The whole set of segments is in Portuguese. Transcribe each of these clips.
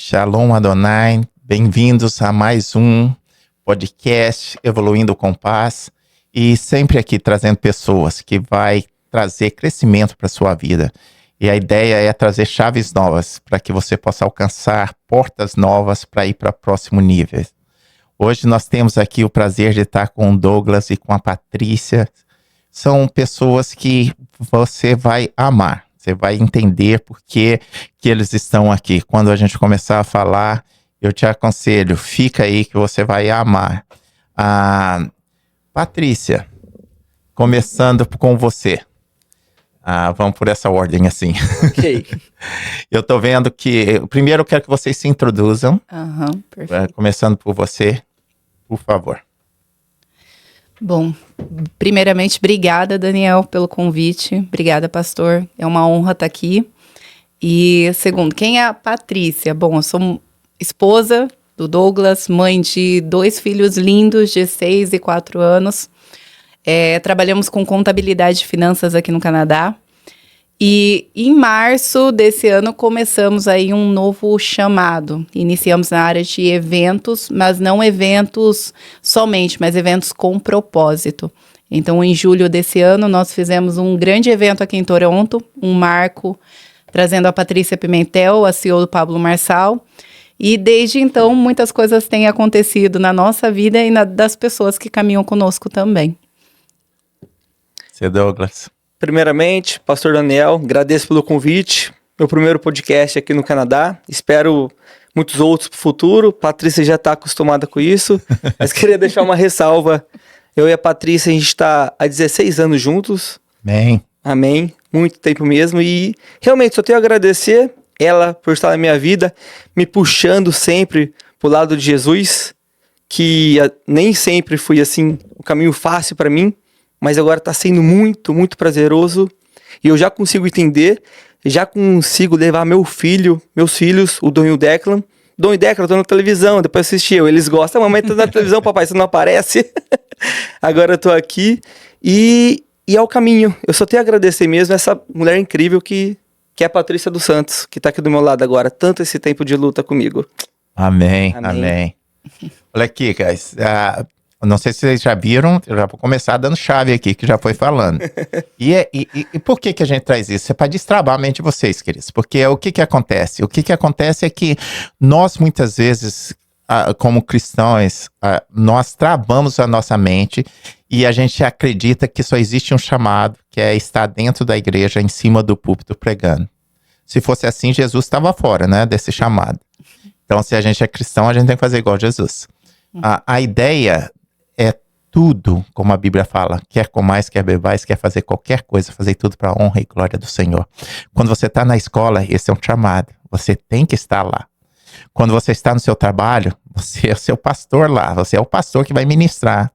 Shalom Adonai, bem-vindos a mais um podcast Evoluindo com Paz, e sempre aqui trazendo pessoas que vai trazer crescimento para a sua vida. E a ideia é trazer chaves novas para que você possa alcançar portas novas para ir para o próximo nível. Hoje nós temos aqui o prazer de estar com o Douglas e com a Patrícia. São pessoas que você vai amar. Você vai entender por que eles estão aqui. Quando a gente começar a falar, eu te aconselho, fica aí que você vai amar. Patrícia, começando com você. Vamos por essa ordem assim. Ok. Eu tô vendo que... Primeiro eu quero que vocês se introduzam. Perfeito. Começando por você, por favor. Bom, primeiramente, obrigada, Daniel, pelo convite. Obrigada, pastor. É uma honra estar aqui. E segundo, quem é a Patrícia? Bom, eu sou esposa do Douglas, mãe de 2 filhos lindos de 6 e 4 anos. Trabalhamos com contabilidade e finanças aqui no Canadá. E em março desse ano começamos aí um novo chamado. Iniciamos na área de eventos, mas não eventos somente, mas eventos com propósito. Então, em julho desse ano, nós fizemos um grande evento aqui em Toronto, um marco, trazendo a Patrícia Pimentel, a CEO do Pablo Marçal. E desde então, muitas coisas têm acontecido na nossa vida e das pessoas que caminham conosco também. Seu Douglas. Primeiramente, pastor Daniel, agradeço pelo convite. Meu primeiro podcast aqui no Canadá. Espero muitos outros para o futuro. Patrícia já está acostumada com isso. Mas queria deixar uma ressalva. Eu e a Patrícia, a gente está há 16 anos juntos. Amém. Amém. Muito tempo mesmo. E realmente só tenho a agradecer ela por estar na minha vida, me puxando sempre para o lado de Jesus, que nem sempre foi assim um caminho fácil para mim. Mas agora está sendo muito, muito prazeroso. E eu já consigo entender, já consigo levar meus filhos, o Dom e o Declan. Dom e Declan estão na televisão, depois assisti eu. Eles gostam, mamãe tá na televisão, papai, você não aparece. Agora eu tô aqui. E é o caminho. Eu só tenho a agradecer mesmo essa mulher incrível que é a Patrícia dos Santos, que tá aqui do meu lado agora. Tanto esse tempo de luta comigo. Amém. Olha aqui, guys. Não sei se vocês já viram, eu já vou começar dando chave aqui, que já foi falando. E por que a gente traz isso? É para destravar a mente de vocês, queridos. Porque o que acontece? O que acontece é que nós, muitas vezes, como cristãos, nós travamos a nossa mente e a gente acredita que só existe um chamado, que é estar dentro da igreja, em cima do púlpito, pregando. Se fosse assim, Jesus estava fora, né, desse chamado. Então, se a gente é cristão, a gente tem que fazer igual a Jesus. A ideia é tudo, como a Bíblia fala, quer comais, quer bebais, quer fazer qualquer coisa, fazer tudo para a honra e glória do Senhor. Quando você está na escola, esse é um chamado, você tem que estar lá. Quando você está no seu trabalho, você é o seu pastor lá, você é o pastor que vai ministrar,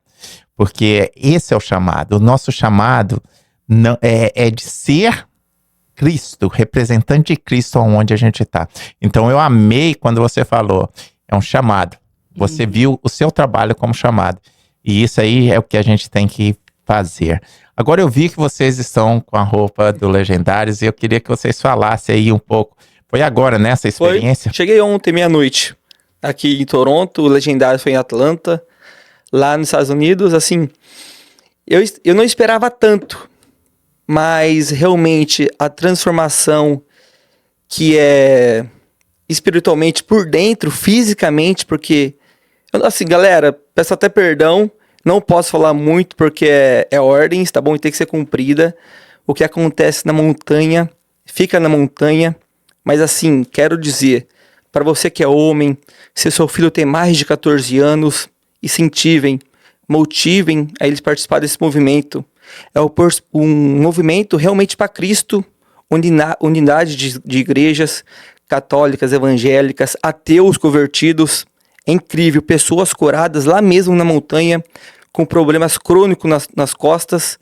porque esse é o chamado. O nosso chamado não, é de ser Cristo, representante de Cristo onde a gente está. Então eu amei quando você falou, é um chamado. Você viu o seu trabalho como chamado. E isso aí é o que a gente tem que fazer. Agora eu vi que vocês estão com a roupa do Legendários e eu queria que vocês falassem aí um pouco. Foi agora, né, essa experiência? Cheguei ontem, meia-noite, aqui em Toronto. O Legendários foi em Atlanta, lá nos Estados Unidos. Assim, eu não esperava tanto, mas realmente a transformação que é espiritualmente por dentro, fisicamente, porque... Assim, galera, peço até perdão, não posso falar muito porque é ordens, tá bom? E tem que ser cumprida. O que acontece na montanha, fica na montanha. Mas assim, quero dizer, para você que é homem, se seu filho tem mais de 14 anos, incentivem, motivem a eles participar desse movimento. É um movimento realmente para Cristo, unidade de igrejas católicas, evangélicas, ateus convertidos. É incrível, pessoas curadas lá mesmo na montanha, com problemas crônicos nas costas.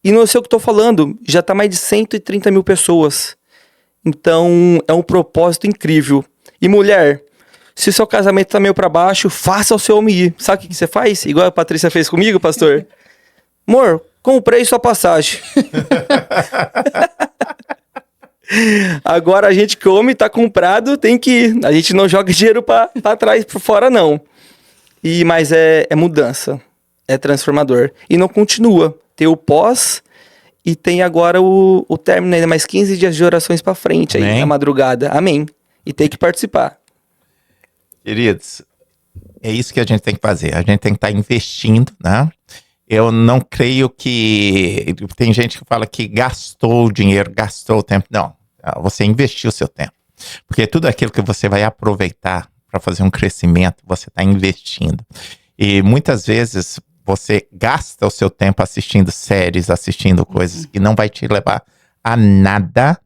E não sei o que estou falando, já está mais de 130 mil pessoas. Então, é um propósito incrível. E mulher, se seu casamento está meio para baixo, faça o seu homem ir. Sabe o que você faz? Igual a Patrícia fez comigo, pastor? Amor, comprei sua passagem. Agora a gente come, tá comprado, tem que ir. A gente não joga dinheiro pra trás, pra fora, não. Mas é mudança. É transformador. E não continua. Tem o pós e tem agora o término, ainda mais 15 dias de orações pra frente aí, na madrugada. Amém. E tem que participar. Queridos, é isso que a gente tem que fazer. A gente tem que estar investindo, né? Eu não creio que... Tem gente que fala que gastou o dinheiro, gastou o tempo. Não, você investiu o seu tempo. Porque tudo aquilo que você vai aproveitar para fazer um crescimento, você está investindo. E muitas vezes você gasta o seu tempo assistindo séries, assistindo coisas que não vai te levar a nada.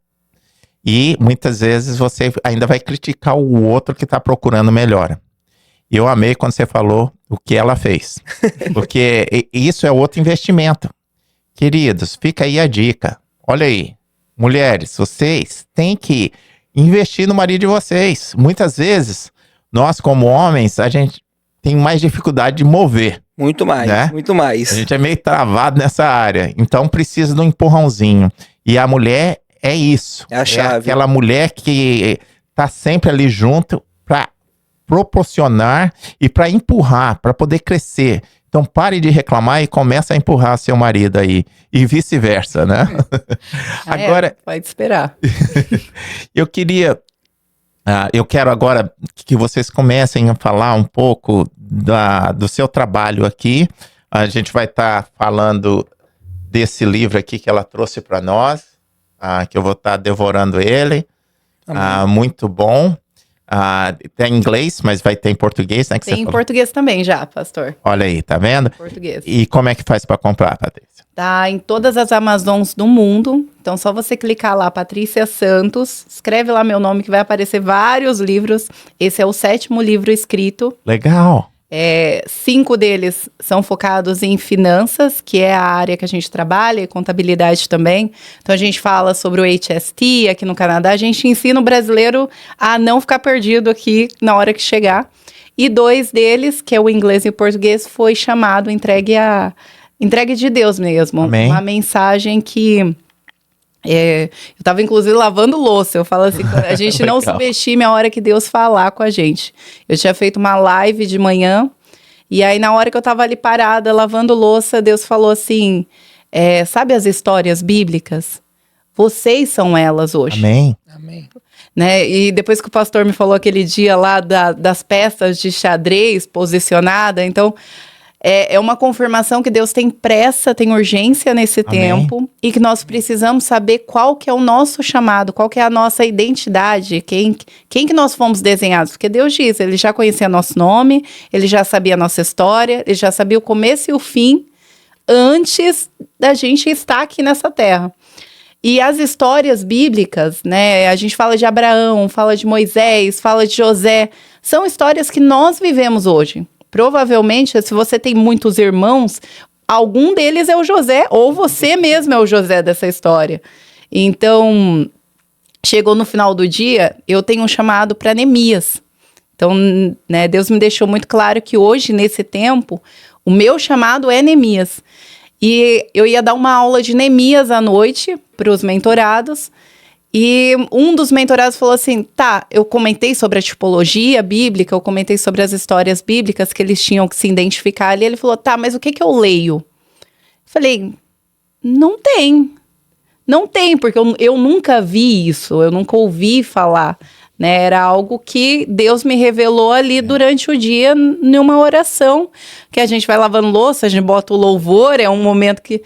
E muitas vezes você ainda vai criticar o outro que está procurando melhora. E eu amei quando você falou o que ela fez. Porque isso é outro investimento. Queridos, fica aí a dica. Olha aí, mulheres, vocês têm que investir no marido de vocês. Muitas vezes, nós como homens, a gente tem mais dificuldade de mover. Muito mais, né? Muito mais. A gente é meio travado nessa área. Então precisa de um empurrãozinho. E a mulher é isso. É a chave. É aquela mulher que tá sempre ali junto para proporcionar e para empurrar, para poder crescer. Então pare de reclamar e comece a empurrar seu marido aí. E vice-versa, né? Agora, pode esperar. eu quero agora que vocês comecem a falar um pouco do seu trabalho aqui. A gente vai estar falando desse livro aqui que ela trouxe para nós, que eu vou estar devorando ele. Muito bom. Tem em inglês, mas vai ter em português, né? Tem em português também já, pastor. Olha aí, tá vendo? Português. E como é que faz para comprar, Patrícia? Tá em todas as Amazons do mundo. Então, só você clicar lá, Patrícia Santos, escreve lá meu nome que vai aparecer vários livros. Esse é o 7º livro escrito. Legal. 5 deles são focados em finanças, que é a área que a gente trabalha, e contabilidade também. Então, a gente fala sobre o HST aqui no Canadá. A gente ensina o brasileiro a não ficar perdido aqui na hora que chegar. E 2 deles, que é o inglês e o português, foi chamado entregue de Deus mesmo. Amém. Uma mensagem que... eu estava inclusive lavando louça. Eu falo assim, a gente não subestime a hora que Deus falar com a gente. Eu tinha feito uma live de manhã, e aí na hora que eu estava ali parada, lavando louça, Deus falou assim, sabe as histórias bíblicas? Vocês são elas hoje. Amém. Amém. Né? E depois que o pastor me falou aquele dia lá das peças de xadrez posicionada, então... É uma confirmação que Deus tem pressa, tem urgência nesse tempo, e que nós precisamos saber qual que é o nosso chamado, qual que é a nossa identidade, quem que nós fomos desenhados. Porque Deus diz, Ele já conhecia nosso nome, Ele já sabia a nossa história, Ele já sabia o começo e o fim antes da gente estar aqui nessa terra. E as histórias bíblicas, né, a gente fala de Abraão, fala de Moisés, fala de José, são histórias que nós vivemos hoje. Provavelmente, se você tem muitos irmãos, algum deles é o José, ou você mesmo é o José dessa história. Então, chegou no final do dia, eu tenho um chamado para Neemias. Então, né, Deus me deixou muito claro que hoje, nesse tempo, o meu chamado é Neemias. E eu ia dar uma aula de Neemias à noite para os mentorados. E um dos mentorados falou assim, eu comentei sobre a tipologia bíblica, eu comentei sobre as histórias bíblicas que eles tinham que se identificar ali. Ele falou, mas o que eu leio? Falei, não tem, porque eu nunca vi isso, eu nunca ouvi falar, né? Era algo que Deus me revelou ali durante o dia, numa oração, que a gente vai lavando louça, a gente bota o louvor, é um momento que...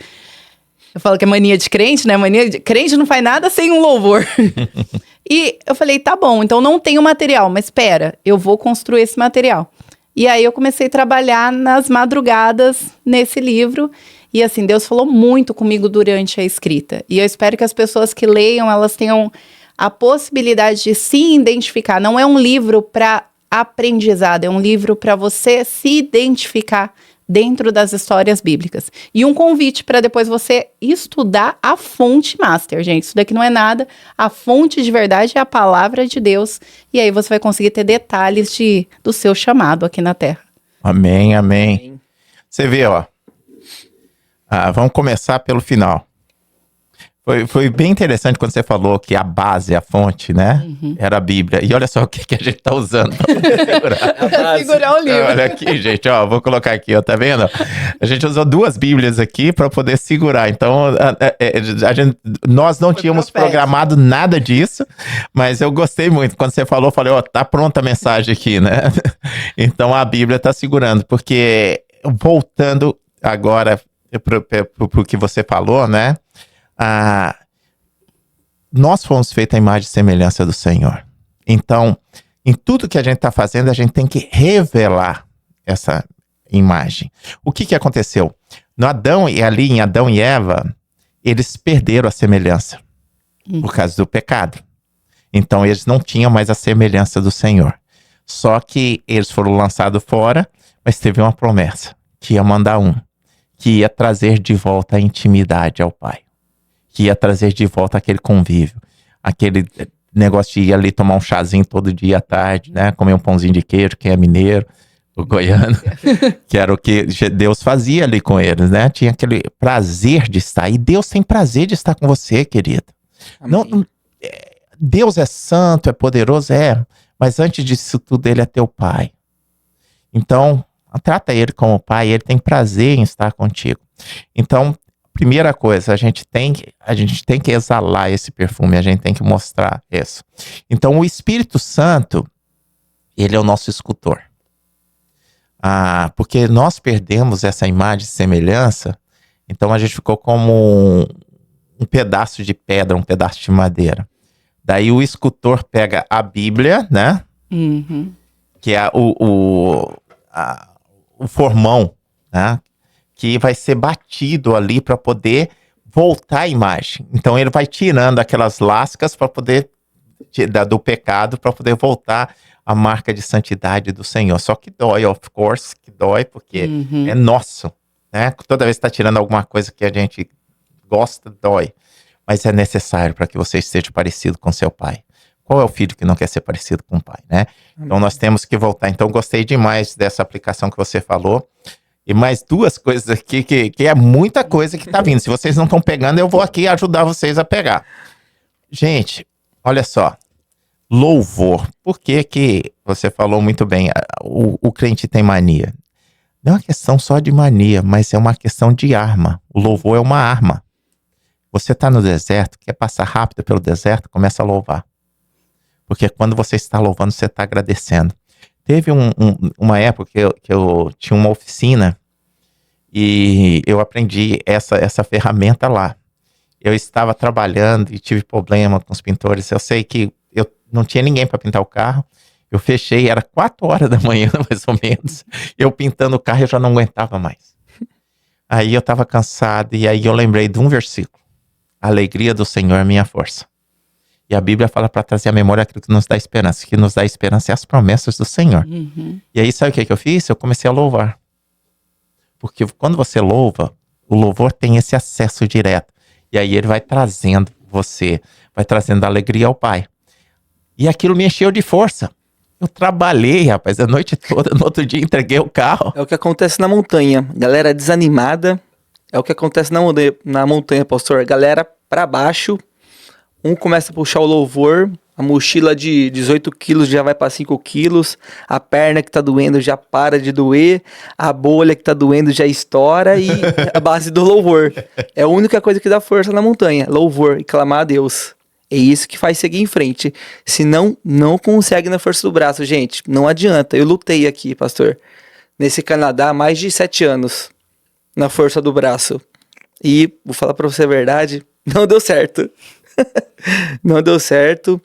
Eu falo que é mania de crente, né? Crente não faz nada sem um louvor. E eu falei, tá bom, então não tenho material, mas espera, eu vou construir esse material. E aí eu comecei a trabalhar nas madrugadas nesse livro. E assim, Deus falou muito comigo durante a escrita. E eu espero que as pessoas que leiam, elas tenham a possibilidade de se identificar. Não é um livro para aprendizado, é um livro para você se identificar dentro das histórias bíblicas. E um convite para depois você estudar a fonte master, gente. Isso daqui não é nada. A fonte de verdade é a palavra de Deus. E aí você vai conseguir ter detalhes do seu chamado aqui na Terra. Amém, amém. Você vê, ó. Vamos começar pelo final. Foi bem interessante quando você falou que a base, a fonte, né? Era a Bíblia. E olha só o que a gente tá usando pra segurar. Pra segurar o livro. Olha aqui, gente, ó, vou colocar aqui, ó, tá vendo? A gente usou 2 Bíblias aqui para poder segurar. Então, nós não tínhamos programado nada disso, mas eu gostei muito. Quando você falou, eu falei, ó, tá pronta a mensagem aqui, né? Então, a Bíblia tá segurando, porque voltando agora pro que você falou, né? Nós fomos feitos à imagem e semelhança do Senhor. Então, em tudo que a gente está fazendo, a gente tem que revelar essa imagem. O que aconteceu? Ali em Adão e Eva, eles perderam a semelhança por causa do pecado. Então, eles não tinham mais a semelhança do Senhor. Só que eles foram lançados fora, mas teve uma promessa, que ia mandar que ia trazer de volta a intimidade ao Pai. Que ia trazer de volta aquele convívio, aquele negócio de ir ali tomar um chazinho todo dia à tarde, né? Comer um pãozinho de queijo, quem é mineiro, o goiano, que era o que Deus fazia ali com eles, né? Tinha aquele prazer de estar. E Deus tem prazer de estar com você, querido. Não, Deus é santo, é poderoso, mas antes disso tudo, Ele é teu Pai. Então, trata Ele como Pai, Ele tem prazer em estar contigo. Então, primeira coisa, a gente tem que exalar esse perfume, a gente tem que mostrar isso. Então, o Espírito Santo, ele é o nosso escultor. Porque nós perdemos essa imagem e semelhança, então a gente ficou como um pedaço de pedra, um pedaço de madeira. Daí o escultor pega a Bíblia, né? Que é o formão, né? Que vai ser batido ali para poder voltar a imagem. Então ele vai tirando aquelas lascas para poder do pecado, para poder voltar a marca de santidade do Senhor. Só que dói, of course, que dói, porque é nosso, né? Toda vez que está tirando alguma coisa que a gente gosta, dói. Mas é necessário para que você esteja parecido com seu pai. Qual é o filho que não quer ser parecido com o pai, né? Então nós temos que voltar. Então gostei demais dessa aplicação que você falou. E mais 2 coisas aqui, que é muita coisa que tá vindo. Se vocês não estão pegando, eu vou aqui ajudar vocês a pegar. Gente, olha só. Louvor. Por que você falou muito bem? O crente tem mania. Não é uma questão só de mania, mas é uma questão de arma. O louvor é uma arma. Você tá no deserto, quer passar rápido pelo deserto, começa a louvar. Porque quando você está louvando, você está agradecendo. Teve uma época que eu tinha uma oficina e eu aprendi essa ferramenta lá. Eu estava trabalhando e tive problema com os pintores. Eu sei que eu não tinha ninguém para pintar o carro. Eu fechei, era 4 horas da manhã, mais ou menos. Eu pintando o carro, eu já não aguentava mais. Aí eu estava cansado e aí eu lembrei de um versículo. A alegria do Senhor é minha força. E a Bíblia fala para trazer à memória aquilo que nos dá esperança. O que nos dá esperança é as promessas do Senhor. E aí, sabe o que eu fiz? Eu comecei a louvar. Porque quando você louva, o louvor tem esse acesso direto. E aí ele vai trazendo você, vai trazendo alegria ao Pai. E aquilo me encheu de força. Eu trabalhei, rapaz, a noite toda. No outro dia entreguei o carro. É o que acontece na montanha. Galera desanimada. É o que acontece na montanha, pastor. Galera pra baixo. Um começa a puxar o louvor, a mochila de 18 quilos já vai para 5 quilos, a perna que tá doendo já para de doer, a bolha que tá doendo já estoura e a base do louvor. É a única coisa que dá força na montanha, louvor e clamar a Deus. É isso que faz seguir em frente. Senão, não consegue na força do braço, gente. Não adianta. Eu lutei aqui, pastor, nesse Canadá há mais de 7 anos, na força do braço. E, vou falar para você a verdade, não deu certo. Não deu certo.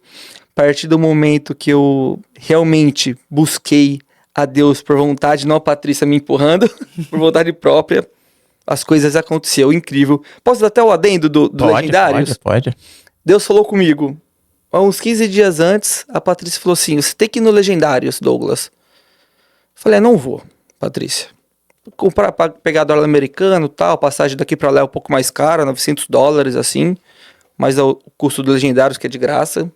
A partir do momento que eu realmente busquei a Deus por vontade, não a Patrícia me empurrando, por vontade própria, as coisas aconteceram. Incrível. Posso dar até o adendo do Legendários? Pode. Deus falou comigo. Há uns 15 dias antes, a Patrícia falou assim: você tem que ir no Legendários, Douglas. Eu falei, não vou, Patrícia. Comprar, pegar dólar americano, tal, passagem daqui pra lá é um pouco mais cara, $900, assim. Mas é o custo do Legendários, que é de graça.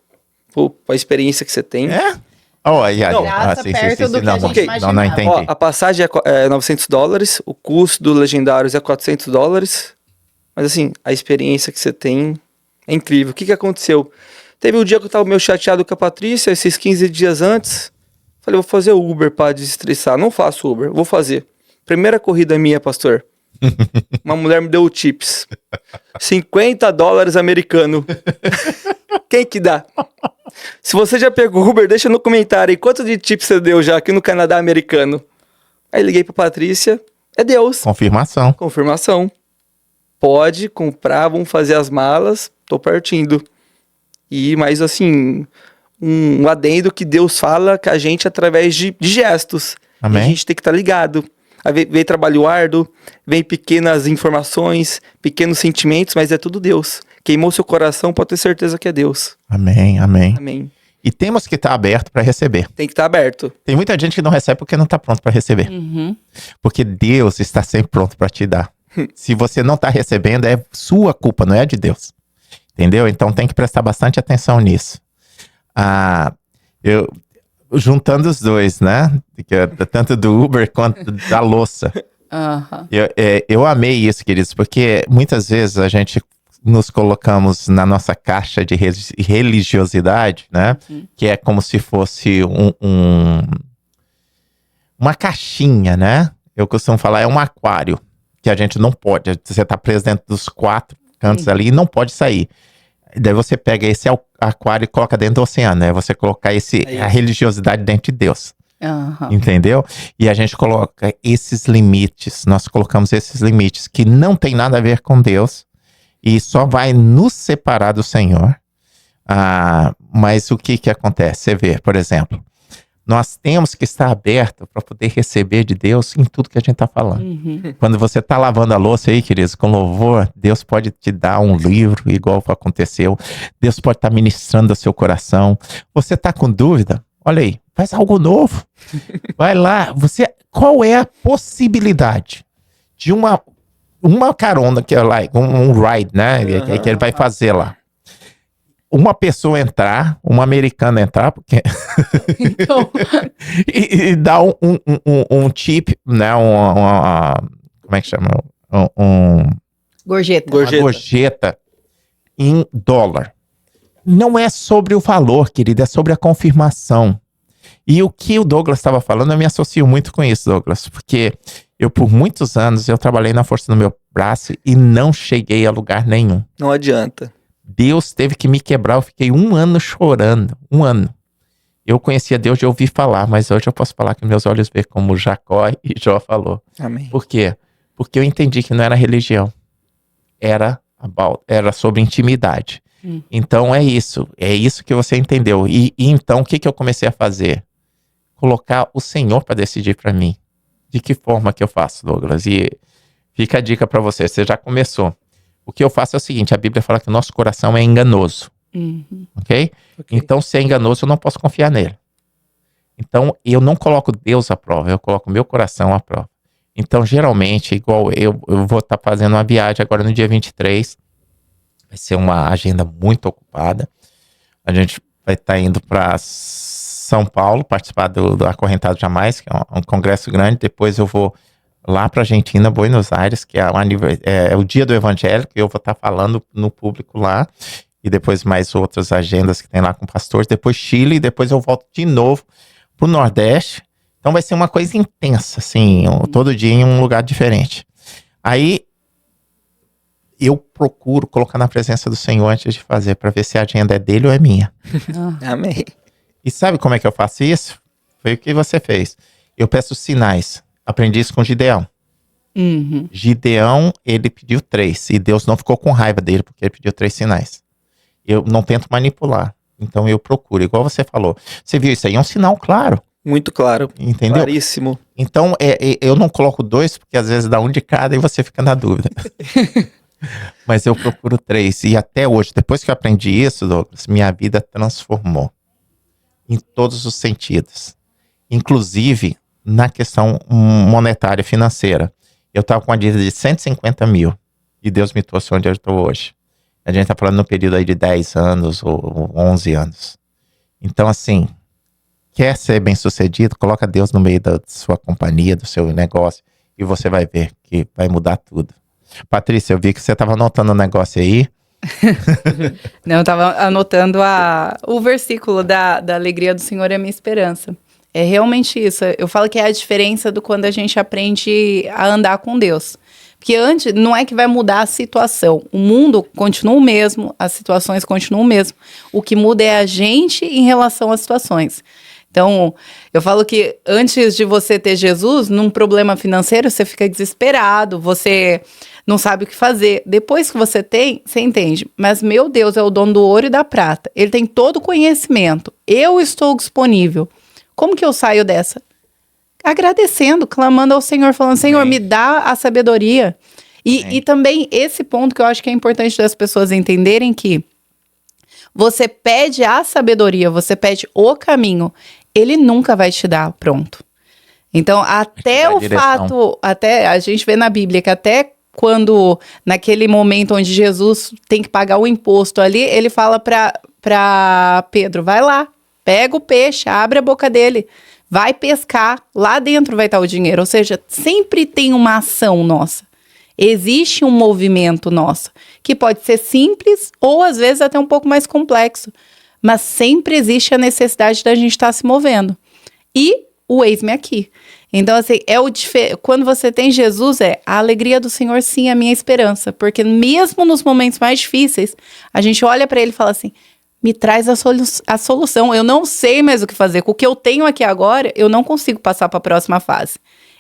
Pô, a experiência que você tem. É? Oh, aí, Graça perto do que a gente imaginava. Não entendi. Ó, a passagem é $900, o custo do Legendários é $400. Mas assim, a experiência que você tem É incrível. O que aconteceu? Teve um dia que eu tava meio chateado com a Patrícia, esses 15 dias antes. Falei, vou fazer o Uber pra desestressar. Não faço Uber, vou fazer. Primeira corrida minha, pastor. Uma mulher me deu tips. $50 americano. Quem que dá? Se você já pegou Uber, deixa no comentário aí quanto de tips você deu já aqui no Canadá americano. Aí liguei pra Patrícia. É Deus. Confirmação. Confirmação. Pode comprar, vamos fazer as malas. Tô partindo. E mais assim, um adendo que Deus fala com a gente através de gestos. Amém. E a gente tem que estar ligado. Aí vem trabalho árduo, vem pequenas informações, pequenos sentimentos, mas é tudo Deus. Queimou seu coração, pode ter certeza que é Deus. Amém, amém. Amém. E temos que estar aberto para receber. Tem que estar aberto. Tem muita gente que não recebe porque não está pronto para receber. Uhum. Porque Deus está sempre pronto para te dar. Se você não está recebendo, é sua culpa, não é de Deus. Entendeu? Então tem que prestar bastante atenção nisso. Juntando os dois, né? Tanto do Uber quanto da louça. Uhum. Eu amei isso, queridos, porque muitas vezes a gente nos colocamos na nossa caixa de religiosidade, né? Que é como se fosse uma caixinha, né? Eu costumo falar, é um aquário, que a gente não pode. Você tá preso dentro dos 4 cantos ali e não pode sair. Daí você pega esse aquário e coloca dentro do oceano, né? Você colocar a religiosidade dentro de Deus. Uhum. Entendeu? E a gente coloca esses limites, nós colocamos esses limites que não tem nada a ver com Deus e só vai nos separar do Senhor. Mas o que acontece? Você vê, por exemplo, nós temos que estar aberto para poder receber de Deus em tudo que a gente está falando. Uhum. Quando você está lavando a louça aí, queridos, com louvor, Deus pode te dar um livro, igual aconteceu. Deus pode estar ministrando ao seu coração. Você está com dúvida? Olha aí, faz algo novo. Vai lá. Qual é a possibilidade de uma carona, que é um ride, né? Que ele vai fazer lá. Uma pessoa entrar, um americano entrar, porque Então, e dar um tip, né? Como é que chama? gorjeta. Uma gorjeta em dólar. Não é sobre o valor, querido, é sobre a confirmação. E o que o Douglas estava falando, eu me associo muito com isso, Douglas, porque por muitos anos, eu trabalhei na força do meu braço e não cheguei a lugar nenhum. Não adianta. Deus teve que me quebrar, eu fiquei 1 ano chorando, 1 ano. Eu conhecia Deus de ouvir falar, mas hoje eu posso falar que meus olhos veem como Jacó e Jó falou. Amém. Por quê? Porque eu entendi que não era religião, era sobre intimidade. Então é isso que você entendeu. E então o que eu comecei a fazer? Colocar o Senhor para decidir para mim. De que forma que eu faço, Douglas? E fica a dica para você já começou. O que eu faço é o seguinte, a Bíblia fala que o nosso coração é enganoso, ok? Então, se é enganoso, eu não posso confiar nele. Então, eu não coloco Deus à prova, eu coloco meu coração à prova. Então, geralmente, igual eu vou estar fazendo uma viagem agora no dia 23, vai ser uma agenda muito ocupada. A gente vai estar indo para São Paulo, participar do Acorrentado Jamais, que é um congresso grande, depois eu vou lá para Argentina, Buenos Aires, que é o dia do Evangelho, que eu vou estar falando no público lá, e depois mais outras agendas que tem lá com pastores, depois Chile, e depois eu volto de novo pro Nordeste. Então vai ser uma coisa intensa, assim, todo dia em um lugar diferente. Aí eu procuro colocar na presença do Senhor antes de fazer, para ver se a agenda é dele ou é minha. Amém. E sabe como é que eu faço isso? Foi o que você fez. Eu peço sinais. Aprendi isso com Gideão. Gideão, ele pediu 3. E Deus não ficou com raiva dele, porque ele pediu 3 sinais. Eu não tento manipular. Então eu procuro, igual você falou. Você viu isso aí? É um sinal claro. Muito claro. Entendeu? Claríssimo. Então eu não coloco 2, porque às vezes dá um de cada e você fica na dúvida. Mas eu procuro 3. E até hoje, depois que eu aprendi isso, Douglas, minha vida transformou. Em todos os sentidos. Inclusive na questão monetária, financeira. Eu estava com uma dívida de 150 mil. E Deus me trouxe onde eu estou hoje. A gente está falando no período aí de 10 anos ou 11 anos. Então, assim, quer ser bem sucedido? Coloca Deus no meio da sua companhia, do seu negócio. E você vai ver que vai mudar tudo. Patrícia, eu vi que você estava anotando um negócio aí. Não, eu tava anotando o versículo da alegria do Senhor é a minha esperança. É realmente isso. Eu falo que é a diferença do quando a gente aprende a andar com Deus. Porque antes, não é que vai mudar a situação. O mundo continua o mesmo, as situações continuam o mesmo. O que muda é a gente em relação às situações. Então, eu falo que antes de você ter Jesus, num problema financeiro, você fica desesperado, você não sabe o que fazer. Depois que você tem, você entende. Mas meu Deus é o dono do ouro e da prata. Ele tem todo o conhecimento. Eu estou disponível. Como que eu saio dessa? Agradecendo, clamando ao Senhor, falando, Senhor, me dá a sabedoria. E também esse ponto que eu acho que é importante das pessoas entenderem que você pede a sabedoria, você pede o caminho, ele nunca vai te dar pronto. Então, até o fato, até a gente vê na Bíblia que até quando, naquele momento onde Jesus tem que pagar o imposto ali, ele fala para Pedro, vai lá, pega o peixe, abre a boca dele, vai pescar, lá dentro vai estar o dinheiro. Ou seja, sempre tem uma ação nossa. Existe um movimento nosso, que pode ser simples ou às vezes até um pouco mais complexo. Mas sempre existe a necessidade da gente estar se movendo. E o eis-me aqui. Então, assim, quando você tem Jesus, a alegria do Senhor, sim, é a minha esperança. Porque mesmo nos momentos mais difíceis, a gente olha para ele e fala assim, me traz a solução. Eu não sei mais o que fazer. Com o que eu tenho aqui agora, eu não consigo passar para a próxima fase.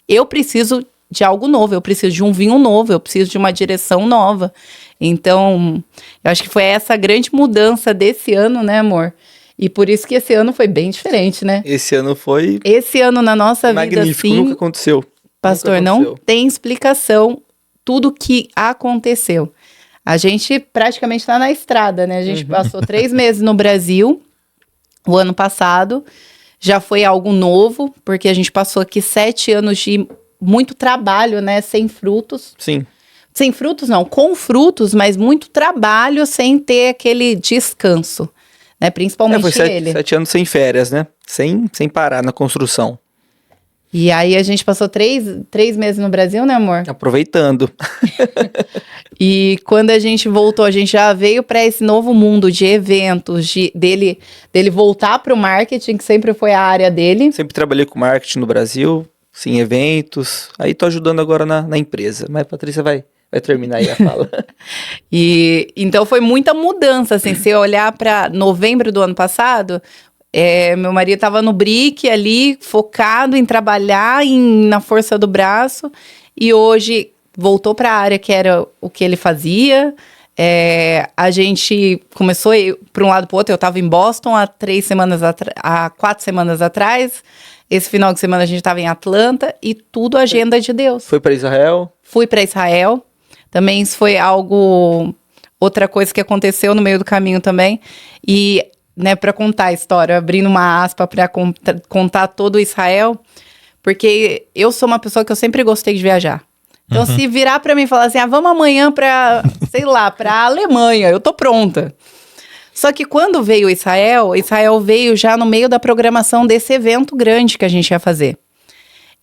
Eu preciso de algo novo, eu preciso de um vinho novo, eu preciso de uma direção nova. Então, eu acho que foi essa grande mudança desse ano, né, amor? E por isso que esse ano foi bem diferente, né? Esse ano foi... Esse ano na nossa magnífico, vida, sim, nunca aconteceu. Pastor, não tem explicação tudo que aconteceu. A gente praticamente está na estrada, né? A gente passou 3 meses no Brasil, o ano passado. Já foi algo novo, porque a gente passou aqui 7 anos de muito trabalho, né? Sem frutos. Sim. Sem frutos não, com frutos, mas muito trabalho sem ter aquele descanso, né? Principalmente foi ele. 7 anos sem férias, né? Sem parar na construção. E aí a gente passou 3 meses no Brasil, né, amor? Aproveitando. E quando a gente voltou, a gente já veio para esse novo mundo de eventos, dele voltar para o marketing, que sempre foi a área dele. Sempre trabalhei com marketing no Brasil, sim, eventos. Aí tô ajudando agora na empresa. Mas a Patrícia vai terminar aí a fala. E então foi muita mudança, assim, se eu olhar para novembro do ano passado, meu marido estava no BRIC ali, focado em trabalhar na força do braço, e hoje voltou para a área que era o que ele fazia. A gente começou para um lado para o outro. Eu estava em Boston há 4 semanas atrás. Esse final de semana a gente estava em Atlanta, e tudo agenda de Deus. Foi para Israel? Fui para Israel. Também isso foi outra coisa que aconteceu no meio do caminho também. E, né, para contar a história, abrindo uma aspa para contar todo Israel, porque eu sou uma pessoa que eu sempre gostei de viajar. Então, se virar para mim e falar assim, vamos amanhã para, sei lá, para a Alemanha, eu tô pronta. Só que quando veio Israel veio já no meio da programação desse evento grande que a gente ia fazer.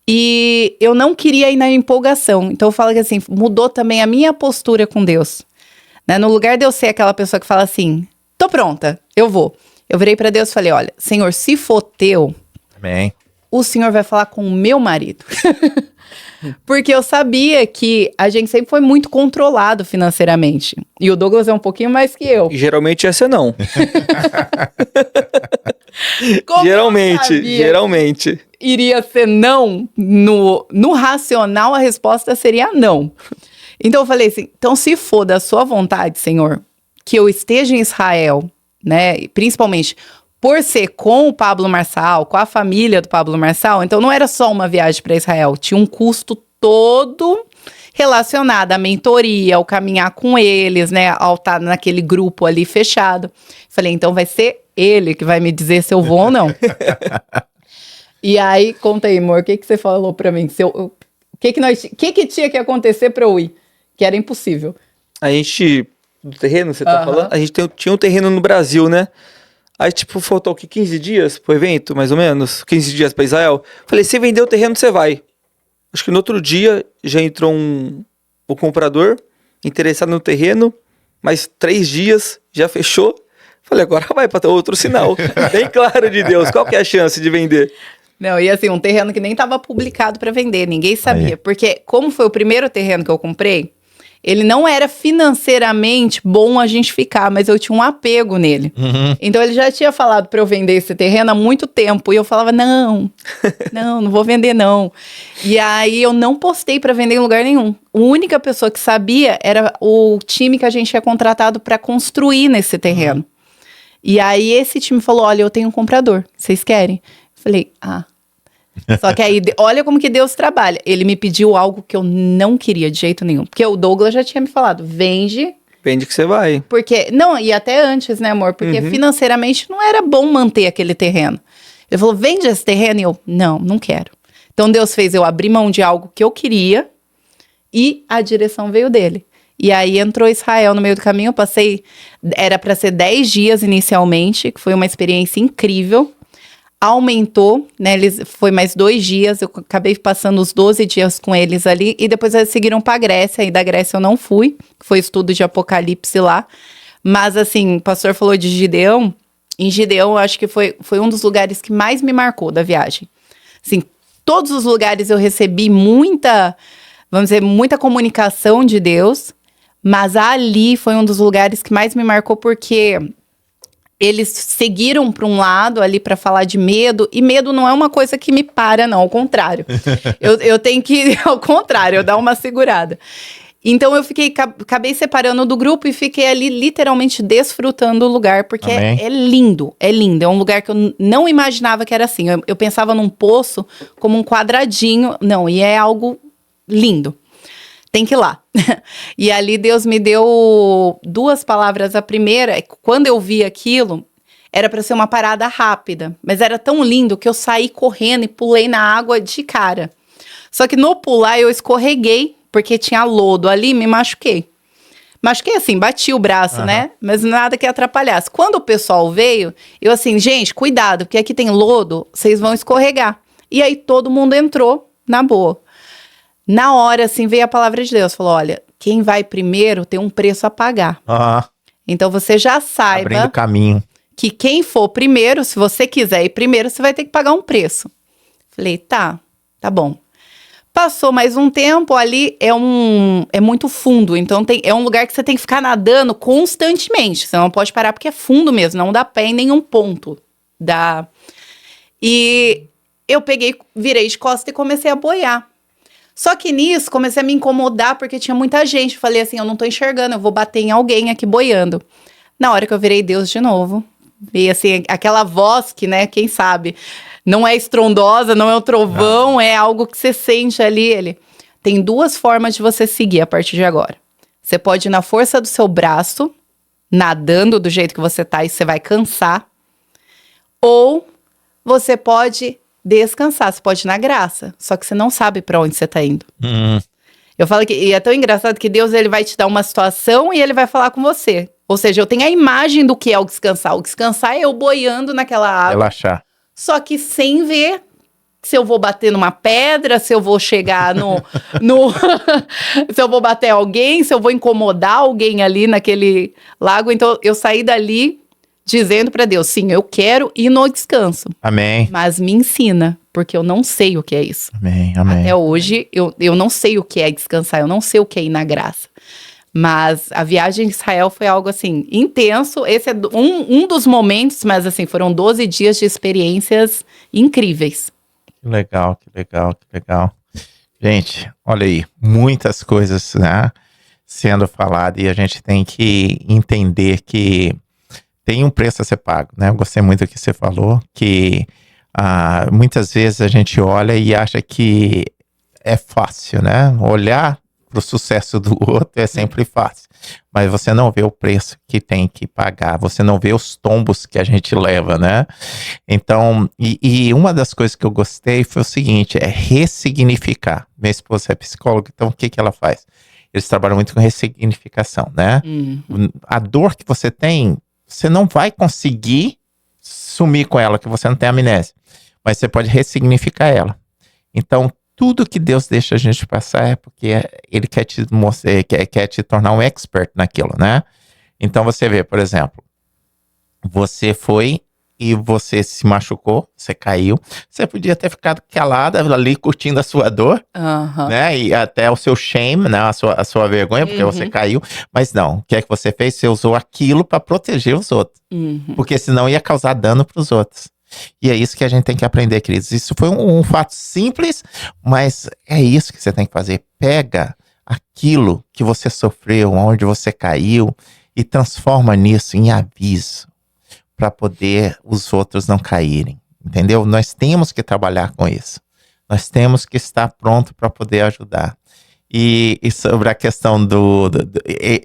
E eu não queria ir na empolgação. Então eu falo que assim, mudou também a minha postura com Deus. Né? No lugar de eu ser aquela pessoa que fala assim, tô pronta, eu vou. Eu virei para Deus e falei, olha, Senhor, se for teu, Amém. O Senhor vai falar com o meu marido. Porque eu sabia que a gente sempre foi muito controlado financeiramente. E o Douglas é um pouquinho mais que eu. E geralmente essa não. Como geralmente. Iria ser não, no racional a resposta seria não. Então eu falei assim, então se for da sua vontade, Senhor, que eu esteja em Israel, né, e principalmente por ser com o Pablo Marçal, com a família do Pablo Marçal, então não era só uma viagem para Israel, tinha um custo todo relacionado à mentoria, ao caminhar com eles, né, ao estar naquele grupo ali fechado. Falei, então vai ser ele que vai me dizer se eu vou ou não. E aí, conta aí, amor, o que você falou pra mim? O que tinha que acontecer pra eu ir? Que era impossível. A gente, do terreno, você tá falando? A gente tinha um terreno no Brasil, né? Aí, tipo, faltou o quê? 15 dias pro evento, mais ou menos? 15 dias pra Israel. Falei, se vender o terreno, você vai. Acho que no outro dia já entrou o comprador interessado no terreno. Mas 3 dias, já fechou. Falei, agora vai para ter outro sinal. Bem claro de Deus, qual que é a chance de vender? Não, e assim, um terreno que nem estava publicado para vender, ninguém sabia. Aí. Porque como foi o primeiro terreno que eu comprei, ele não era financeiramente bom a gente ficar, mas eu tinha um apego nele. Então ele já tinha falado para eu vender esse terreno há muito tempo. E eu falava, não vou vender não. E aí eu não postei para vender em lugar nenhum. A única pessoa que sabia era o time que a gente tinha contratado para construir nesse terreno. E aí esse time falou, olha, eu tenho um comprador, vocês querem? Eu falei, Só que aí, olha como que Deus trabalha. Ele me pediu algo que eu não queria de jeito nenhum. Porque o Douglas já tinha me falado, vende. Vende que você vai. Porque, não, e até antes, né, amor? Porque financeiramente não era bom manter aquele terreno. Ele falou, vende esse terreno? E eu, não quero. Então Deus fez eu abrir mão de algo que eu queria e a direção veio dele. E aí entrou Israel no meio do caminho, eu passei, era para ser 10 dias inicialmente, que foi uma experiência incrível. Aumentou, né, foi mais 2 dias, eu acabei passando os 12 dias com eles ali, e depois eles seguiram para a Grécia, e da Grécia eu não fui, foi estudo de Apocalipse lá, mas assim, o pastor falou de Gideão, em Gideão eu acho que foi um dos lugares que mais me marcou da viagem. Assim, todos os lugares eu recebi muita, vamos dizer, muita comunicação de Deus, mas ali foi um dos lugares que mais me marcou porque eles seguiram para um lado ali para falar de medo, e medo não é uma coisa que me para, não, ao contrário. eu tenho que, ao contrário, eu dar uma segurada. Então eu acabei separando do grupo e fiquei ali literalmente desfrutando o lugar, porque é lindo, é um lugar que eu não imaginava que era assim. Eu pensava num poço como um quadradinho, não, e é algo lindo. Tem que ir lá. E ali Deus me deu 2 palavras. A primeira, quando eu vi aquilo, era para ser uma parada rápida. Mas era tão lindo que eu saí correndo e pulei na água de cara. Só que no pular eu escorreguei, porque tinha lodo ali e me machuquei. Machuquei assim, bati o braço, né? Mas nada que atrapalhasse. Quando o pessoal veio, eu assim, gente, cuidado, porque aqui tem lodo, vocês vão escorregar. E aí todo mundo entrou na boa. Na hora, assim, veio a palavra de Deus. Falou, olha, quem vai primeiro tem um preço a pagar. Então, você já saiba abrindo caminho. Que quem for primeiro, se você quiser ir primeiro, você vai ter que pagar um preço. Falei, tá bom. Passou mais um tempo, ali é muito fundo. Então, é um lugar que você tem que ficar nadando constantemente. Você não pode parar porque é fundo mesmo, não dá pé em nenhum ponto. E eu virei de costas e comecei a boiar. Só que nisso, comecei a me incomodar porque tinha muita gente. Falei assim, eu não tô enxergando, eu vou bater em alguém aqui boiando. Na hora que eu virei Deus de novo, veio assim, aquela voz que, né, quem sabe, não é estrondosa, não é o trovão, é algo que você sente ali. Tem 2 formas de você seguir a partir de agora. Você pode ir na força do seu braço, nadando do jeito que você tá e você vai cansar. Ou você pode descansar, você pode ir na graça, só que você não sabe pra onde você tá indo. Eu falo que, e é tão engraçado que Deus, ele vai te dar uma situação e ele vai falar com você. Ou seja, eu tenho a imagem do que é o descansar. O descansar é eu boiando naquela água. Relaxar. Só que sem ver se eu vou bater numa pedra, se eu vou chegar se eu vou bater alguém, se eu vou incomodar alguém ali naquele lago. Então, eu saí dali dizendo para Deus, sim, eu quero ir no descanso. Amém. Mas me ensina, porque eu não sei o que é isso. Amém. Até hoje, eu não sei o que é descansar, eu não sei o que é ir na graça. Mas a viagem em Israel foi algo, assim, intenso. Esse é um dos momentos, mas, assim, foram 12 dias de experiências incríveis. Que legal. Gente, olha aí, muitas coisas, né, sendo faladas, e a gente tem que entender que tem um preço a ser pago, né? Eu gostei muito do que você falou, que muitas vezes a gente olha e acha que é fácil, né? Olhar para o sucesso do outro é sempre fácil, mas você não vê o preço que tem que pagar, você não vê os tombos que a gente leva, né? Então, e uma das coisas que eu gostei foi o seguinte, é ressignificar. Minha esposa é psicóloga, então o que ela faz? Eles trabalham muito com ressignificação, né? A dor que você tem, você não vai conseguir sumir com ela, que você não tem amnésia, mas você pode ressignificar ela. Então, tudo que Deus deixa a gente passar é porque Ele quer te mostrar, quer te tornar um expert naquilo, né? Então você vê, por exemplo, você foi e você se machucou, você caiu. Você podia ter ficado calada ali curtindo a sua dor, né? E até o seu shame, né? A sua vergonha, porque você caiu. Mas não, o que é que você fez? Você usou aquilo para proteger os outros. Porque senão ia causar dano para os outros. E é isso que a gente tem que aprender, queridos. Isso foi um fato simples, mas é isso que você tem que fazer. Pega aquilo que você sofreu, onde você caiu, e transforma nisso em aviso, para poder os outros não caírem, entendeu? Nós temos que trabalhar com isso. Nós temos que estar pronto para poder ajudar. E sobre a questão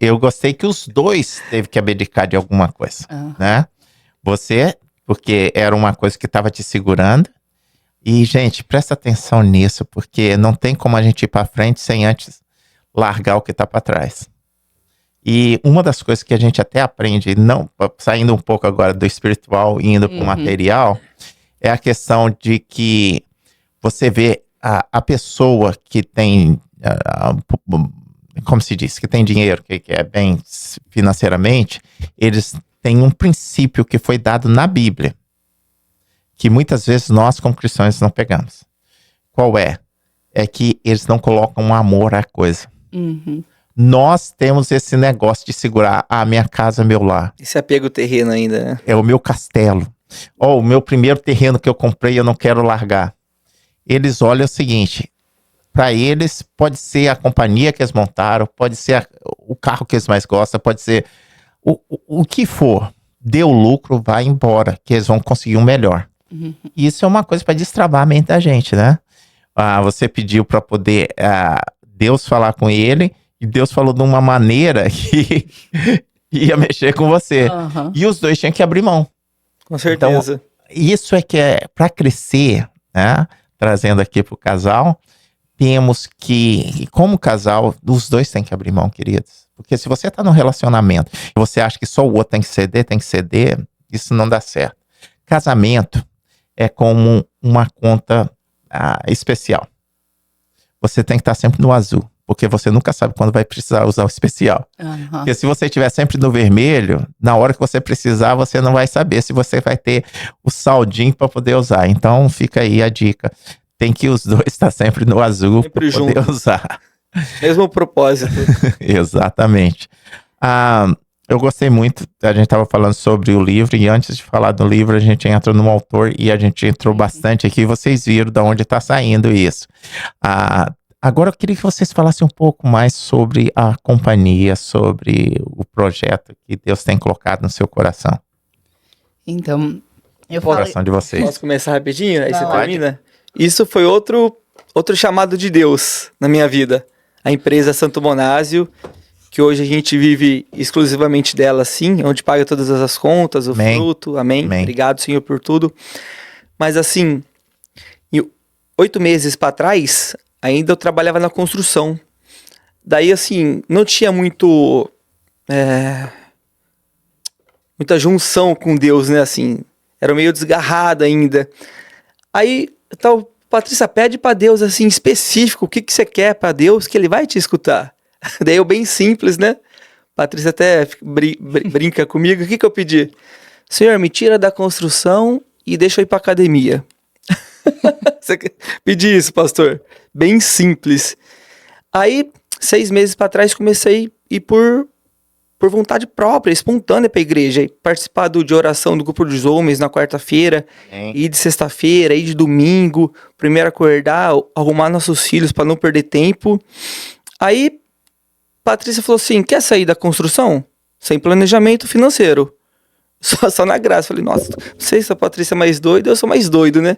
eu gostei que os dois teve que abdicar de alguma coisa, né? Você, porque era uma coisa que estava te segurando. E, gente, presta atenção nisso, porque não tem como a gente ir para frente sem antes largar o que está para trás. E uma das coisas que a gente até aprende, não saindo um pouco agora do espiritual e indo para o material, é a questão de que você vê a pessoa que tem, como se diz, que tem dinheiro, que é bem financeiramente, eles têm um princípio que foi dado na Bíblia, que muitas vezes nós como cristãos não pegamos. Qual é? É que eles não colocam amor à coisa. Nós temos esse negócio de segurar a minha casa, meu lar. Esse apego terreno ainda, né? É o meu castelo. O meu primeiro terreno que eu comprei, eu não quero largar. Eles olham o seguinte, para eles pode ser a companhia que eles montaram, pode ser o carro que eles mais gostam, pode ser o que for. Deu lucro, vai embora, que eles vão conseguir um melhor. E isso é uma coisa para destravar a mente da gente, né? Você pediu para poder Deus falar com ele, e Deus falou de uma maneira que ia mexer com você. E os dois tinham que abrir mão. Com certeza. Então, isso é que é para crescer, né? Trazendo aqui pro casal, temos que, como casal, os dois têm que abrir mão, queridos. Porque se você tá num relacionamento e você acha que só o outro tem que ceder, isso não dá certo. Casamento é como uma conta especial. Você tem que estar sempre no azul, porque você nunca sabe quando vai precisar usar o especial. Porque se você estiver sempre no vermelho, na hora que você precisar, você não vai saber se você vai ter o saldinho para poder usar. Então fica aí a dica. Tem que os dois estar sempre no azul para poder usar. Mesmo propósito. Exatamente. Eu gostei muito, a gente estava falando sobre o livro, e antes de falar do livro, a gente entra no autor, e a gente entrou bastante aqui, vocês viram de onde está saindo isso. Agora eu queria que vocês falassem um pouco mais sobre a companhia, sobre o projeto que Deus tem colocado no seu coração. Então, eu falo... coração de vocês. Posso começar rapidinho? Aí você termina? Isso foi outro chamado de Deus na minha vida. A empresa Santo Monásio, que hoje a gente vive exclusivamente dela, sim, onde paga todas as contas, o fruto, amém. Obrigado, Senhor, por tudo. Mas assim, 8 meses para trás, ainda eu trabalhava na construção. Daí, assim, não tinha muita junção com Deus, né, assim, era meio desgarrado ainda. Aí, tal, Patrícia, pede para Deus, assim, específico, o que você quer para Deus, que Ele vai te escutar. Daí eu bem simples, né? Patrícia até brinca comigo. O que eu pedi? Senhor, me tira da construção e deixa eu ir pra academia. Pedi isso, pastor. Bem simples. Aí, 6 meses para trás, comecei a ir por vontade própria, espontânea pra igreja. E participar de oração do grupo dos homens na quarta-feira, ir de sexta-feira, ir de domingo, primeiro acordar, arrumar nossos filhos para não perder tempo. Aí, Patrícia falou assim, quer sair da construção? Sem planejamento financeiro. Só na graça. Falei, nossa, não sei se a Patrícia é mais doida, eu sou mais doido, né?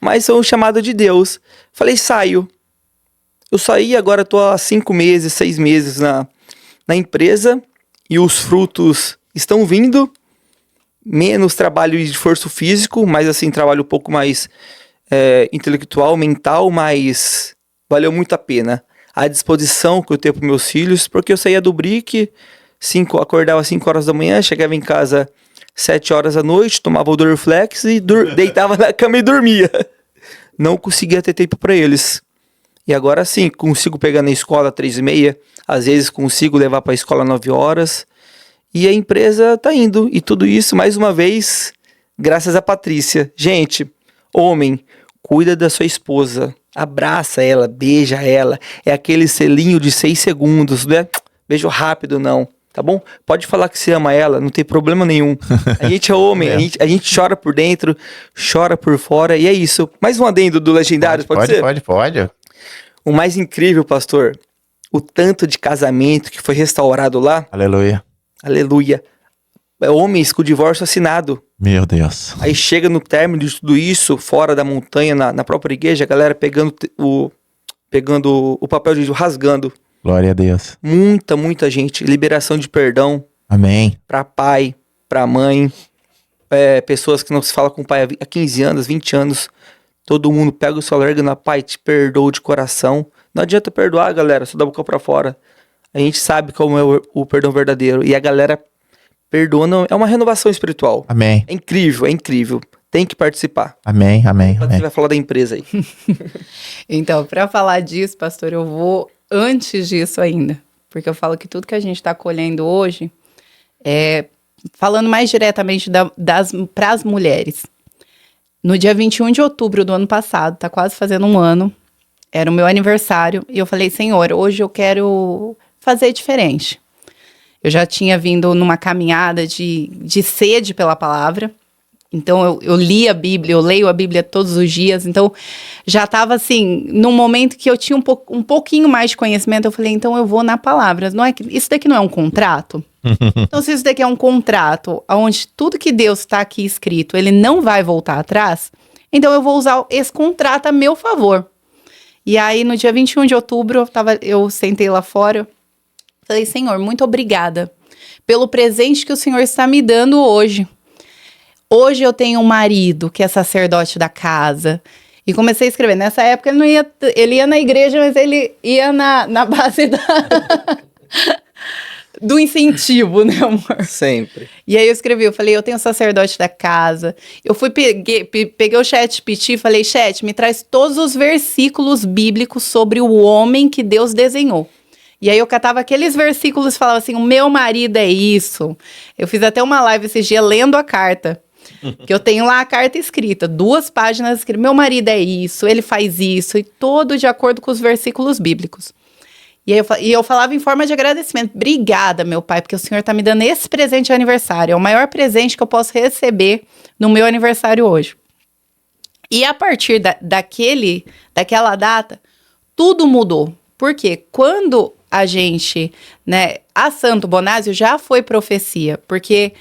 Mas sou um chamado de Deus. Falei, saio. Eu saí, agora tô há 5 meses, 6 meses na empresa, e os frutos estão vindo. Menos trabalho de esforço físico, mas assim, trabalho um pouco mais intelectual, mental, mas valeu muito a pena. A disposição que eu tenho para meus filhos, porque eu saía do Brick, acordava às 5 horas da manhã, chegava em casa 7 horas da noite, tomava o Dorflex e deitava na cama e dormia. Não conseguia ter tempo para eles. E agora sim, consigo pegar na escola 3h30, às vezes consigo levar para a escola 9 horas. E a empresa tá indo. E tudo isso, mais uma vez, graças a Patrícia. Gente, homem, cuida da sua esposa. Abraça ela, beija ela. É aquele selinho de 6 segundos, né? Beijo rápido, não. Tá bom? Pode falar que você ama ela, não tem problema nenhum. A gente é homem, a gente chora por dentro, chora por fora, e é isso. Mais um adendo do Legendários, pode ser? Pode. O mais incrível, pastor, o tanto de casamento que foi restaurado lá. Aleluia. Aleluia. Homens com divórcio assinado. Meu Deus. Aí chega no término de tudo isso, fora da montanha, na própria igreja, a galera pegando o papel de vídeo, rasgando. Glória a Deus. Muita gente. Liberação de perdão. Amém. Pra pai, pra mãe. Pessoas que não se falam com o pai há 15 anos, 20 anos. Todo mundo pega o celular e diz, pai, te perdoo de coração. Não adianta perdoar, galera, só da boca pra fora. A gente sabe como é o perdão verdadeiro. E a galera perdoa, não, é uma renovação espiritual. Amém. É incrível. Tem que participar. Amém. Você vai falar da empresa aí. Então, para falar disso, pastor, eu vou antes disso ainda. Porque eu falo que tudo que a gente está colhendo hoje é falando mais diretamente para as mulheres. No dia 21 de outubro do ano passado, tá quase fazendo um ano, era o meu aniversário, e eu falei, Senhor, hoje eu quero fazer diferente. Eu já tinha vindo numa caminhada de sede pela palavra. Então, eu li a Bíblia, eu leio a Bíblia todos os dias. Então, já estava assim, num momento que eu tinha um pouquinho mais de conhecimento. Eu falei, então eu vou na palavra. Não é que, isso daqui não é um contrato? Então, se isso daqui é um contrato, onde tudo que Deus está aqui escrito, ele não vai voltar atrás, então eu vou usar esse contrato a meu favor. E aí, no dia 21 de outubro, eu sentei lá fora, falei, Senhor, muito obrigada pelo presente que o Senhor está me dando hoje. Hoje eu tenho um marido que é sacerdote da casa. E comecei a escrever. Nessa época ele ia na igreja, mas ele ia na base do incentivo, né, amor? Sempre. E aí eu falei, eu tenho sacerdote da casa. Eu peguei o ChatGPT e falei, Chat, me traz todos os versículos bíblicos sobre o homem que Deus desenhou. E aí eu catava aqueles versículos e falava assim, o meu marido é isso. Eu fiz até uma live esses dias lendo a carta. Que eu tenho lá a carta escrita, 2 páginas escritas, meu marido é isso, ele faz isso, e todo de acordo com os versículos bíblicos. E eu falava em forma de agradecimento, obrigada, meu pai, porque o Senhor está me dando esse presente de aniversário, é o maior presente que eu posso receber no meu aniversário hoje. E a partir daquela data, tudo mudou. Por quê? Quando a gente, né, a Santo Bonásio já foi profecia, porque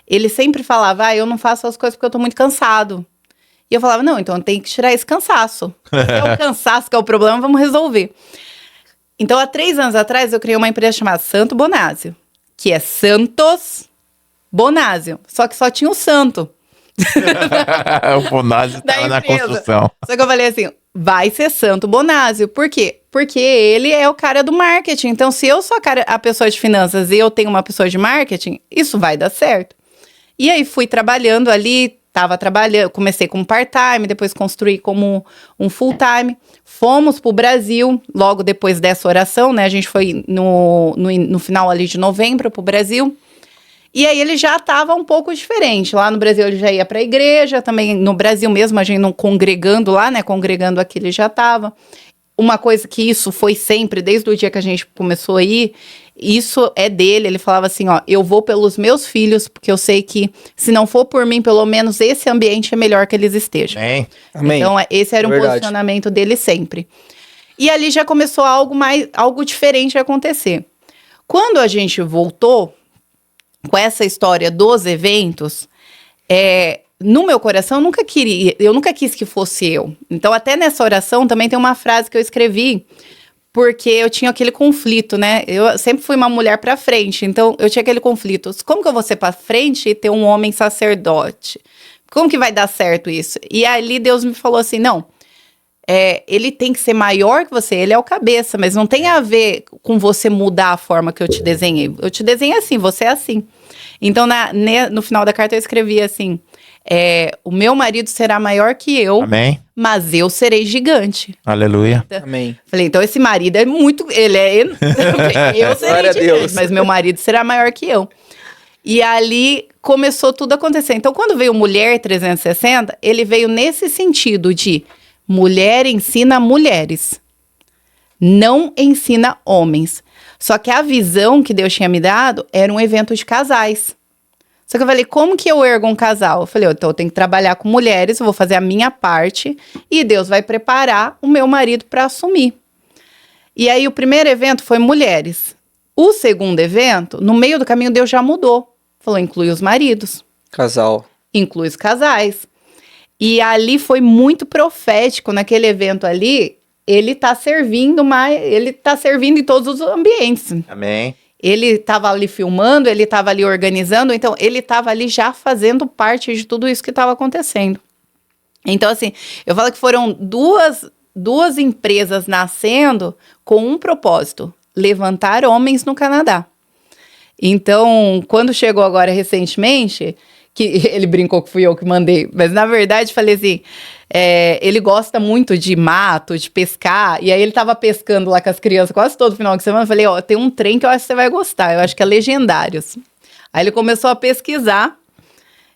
ele sempre falava, eu não faço as coisas porque eu tô muito cansado. E eu falava, não, então tem que tirar esse cansaço. Se é o cansaço que é o problema, vamos resolver. Então, há 3 anos atrás, eu criei uma empresa chamada Santo Bonásio, que é Santos Bonásio, só que só tinha o santo. O Bonásio estava na construção. Só que eu falei assim, vai ser Santo Bonásio. Por quê? Porque ele é o cara do marketing. Então, se eu sou a pessoa de finanças e eu tenho uma pessoa de marketing, isso vai dar certo. E aí, fui trabalhando ali, comecei como part-time, depois construí como um full-time. Fomos pro Brasil, logo depois dessa oração, né? A gente foi no final ali de novembro pro Brasil. E aí, ele já estava um pouco diferente. Lá no Brasil, ele já ia pra igreja, também no Brasil mesmo, a gente não congregando lá, né? Congregando aqui, ele já estava. Uma coisa que isso foi sempre, desde o dia que a gente começou a ir, isso é dele. Ele falava assim, eu vou pelos meus filhos, porque eu sei que se não for por mim, pelo menos esse ambiente é melhor que eles estejam. Amém. Então, esse era um posicionamento dele sempre. E ali já começou algo diferente a acontecer. Quando a gente voltou com essa história dos eventos, no meu coração, eu nunca quis que fosse eu. Então, até nessa oração, também tem uma frase que eu escrevi, porque eu tinha aquele conflito, né? Eu sempre fui uma mulher pra frente, então eu tinha aquele conflito. Como que eu vou ser pra frente e ter um homem sacerdote? Como que vai dar certo isso? E ali Deus me falou assim, não, ele tem que ser maior que você, ele é o cabeça, mas não tem a ver com você mudar a forma que eu te desenhei. Eu te desenhei assim, você é assim. Então, no final da carta eu escrevi assim, o meu marido será maior que eu, Amém. Mas eu serei gigante. Aleluia. Amém. Falei, então esse marido eu serei gigante, mas meu marido será maior que eu. E ali começou tudo a acontecer. Então, quando veio Mulher 360, ele veio nesse sentido de mulher ensina mulheres, não ensina homens. Só que a visão que Deus tinha me dado era um evento de casais. Só que eu falei, como que eu ergo um casal? Eu falei, então eu tenho que trabalhar com mulheres, eu vou fazer a minha parte e Deus vai preparar o meu marido para assumir. E aí o primeiro evento foi mulheres. O segundo evento, no meio do caminho, Deus já mudou. Falou, inclui os maridos. Casal. Inclui os casais. E ali foi muito profético, naquele evento ali, ele tá servindo em todos os ambientes. Amém. Ele estava ali filmando, ele estava ali organizando, então ele estava ali já fazendo parte de tudo isso que estava acontecendo. Então, assim, eu falo que foram duas empresas nascendo com um propósito: levantar homens no Canadá. Então, quando chegou agora recentemente, que ele brincou que fui eu que mandei, mas na verdade falei assim, ele gosta muito de mato, de pescar, e aí ele tava pescando lá com as crianças quase todo final de semana. Eu falei, tem um trem que eu acho que você vai gostar, eu acho que é Legendários. Aí ele começou a pesquisar,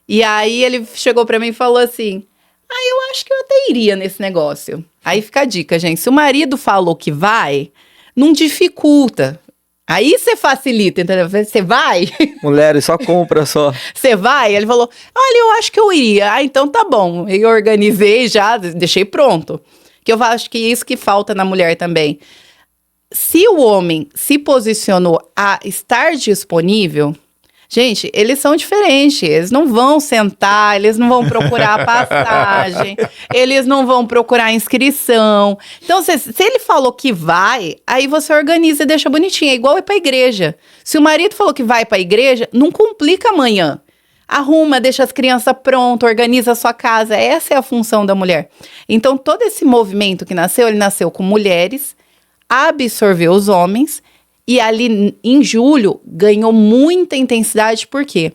e aí ele chegou pra mim e falou assim, eu acho que eu até iria nesse negócio. Aí fica a dica, gente, se o marido falou que vai, não dificulta. Aí você facilita, entendeu? Você vai? Mulheres, só compra, só. Você vai? Ele falou, olha, eu acho que eu iria. Então tá bom. Eu organizei já, deixei pronto. Que eu acho que isso que falta na mulher também. Se o homem se posicionou a estar disponível, gente, eles são diferentes. Eles não vão sentar, eles não vão procurar passagem, eles não vão procurar inscrição. Então, se ele falou que vai, aí você organiza e deixa bonitinho. É igual ir pra igreja. Se o marido falou que vai pra igreja, não complica amanhã. Arruma, deixa as crianças prontas, organiza a sua casa. Essa é a função da mulher. Então, todo esse movimento que nasceu, ele nasceu com mulheres, absorveu os homens. E ali, em julho, ganhou muita intensidade, por quê?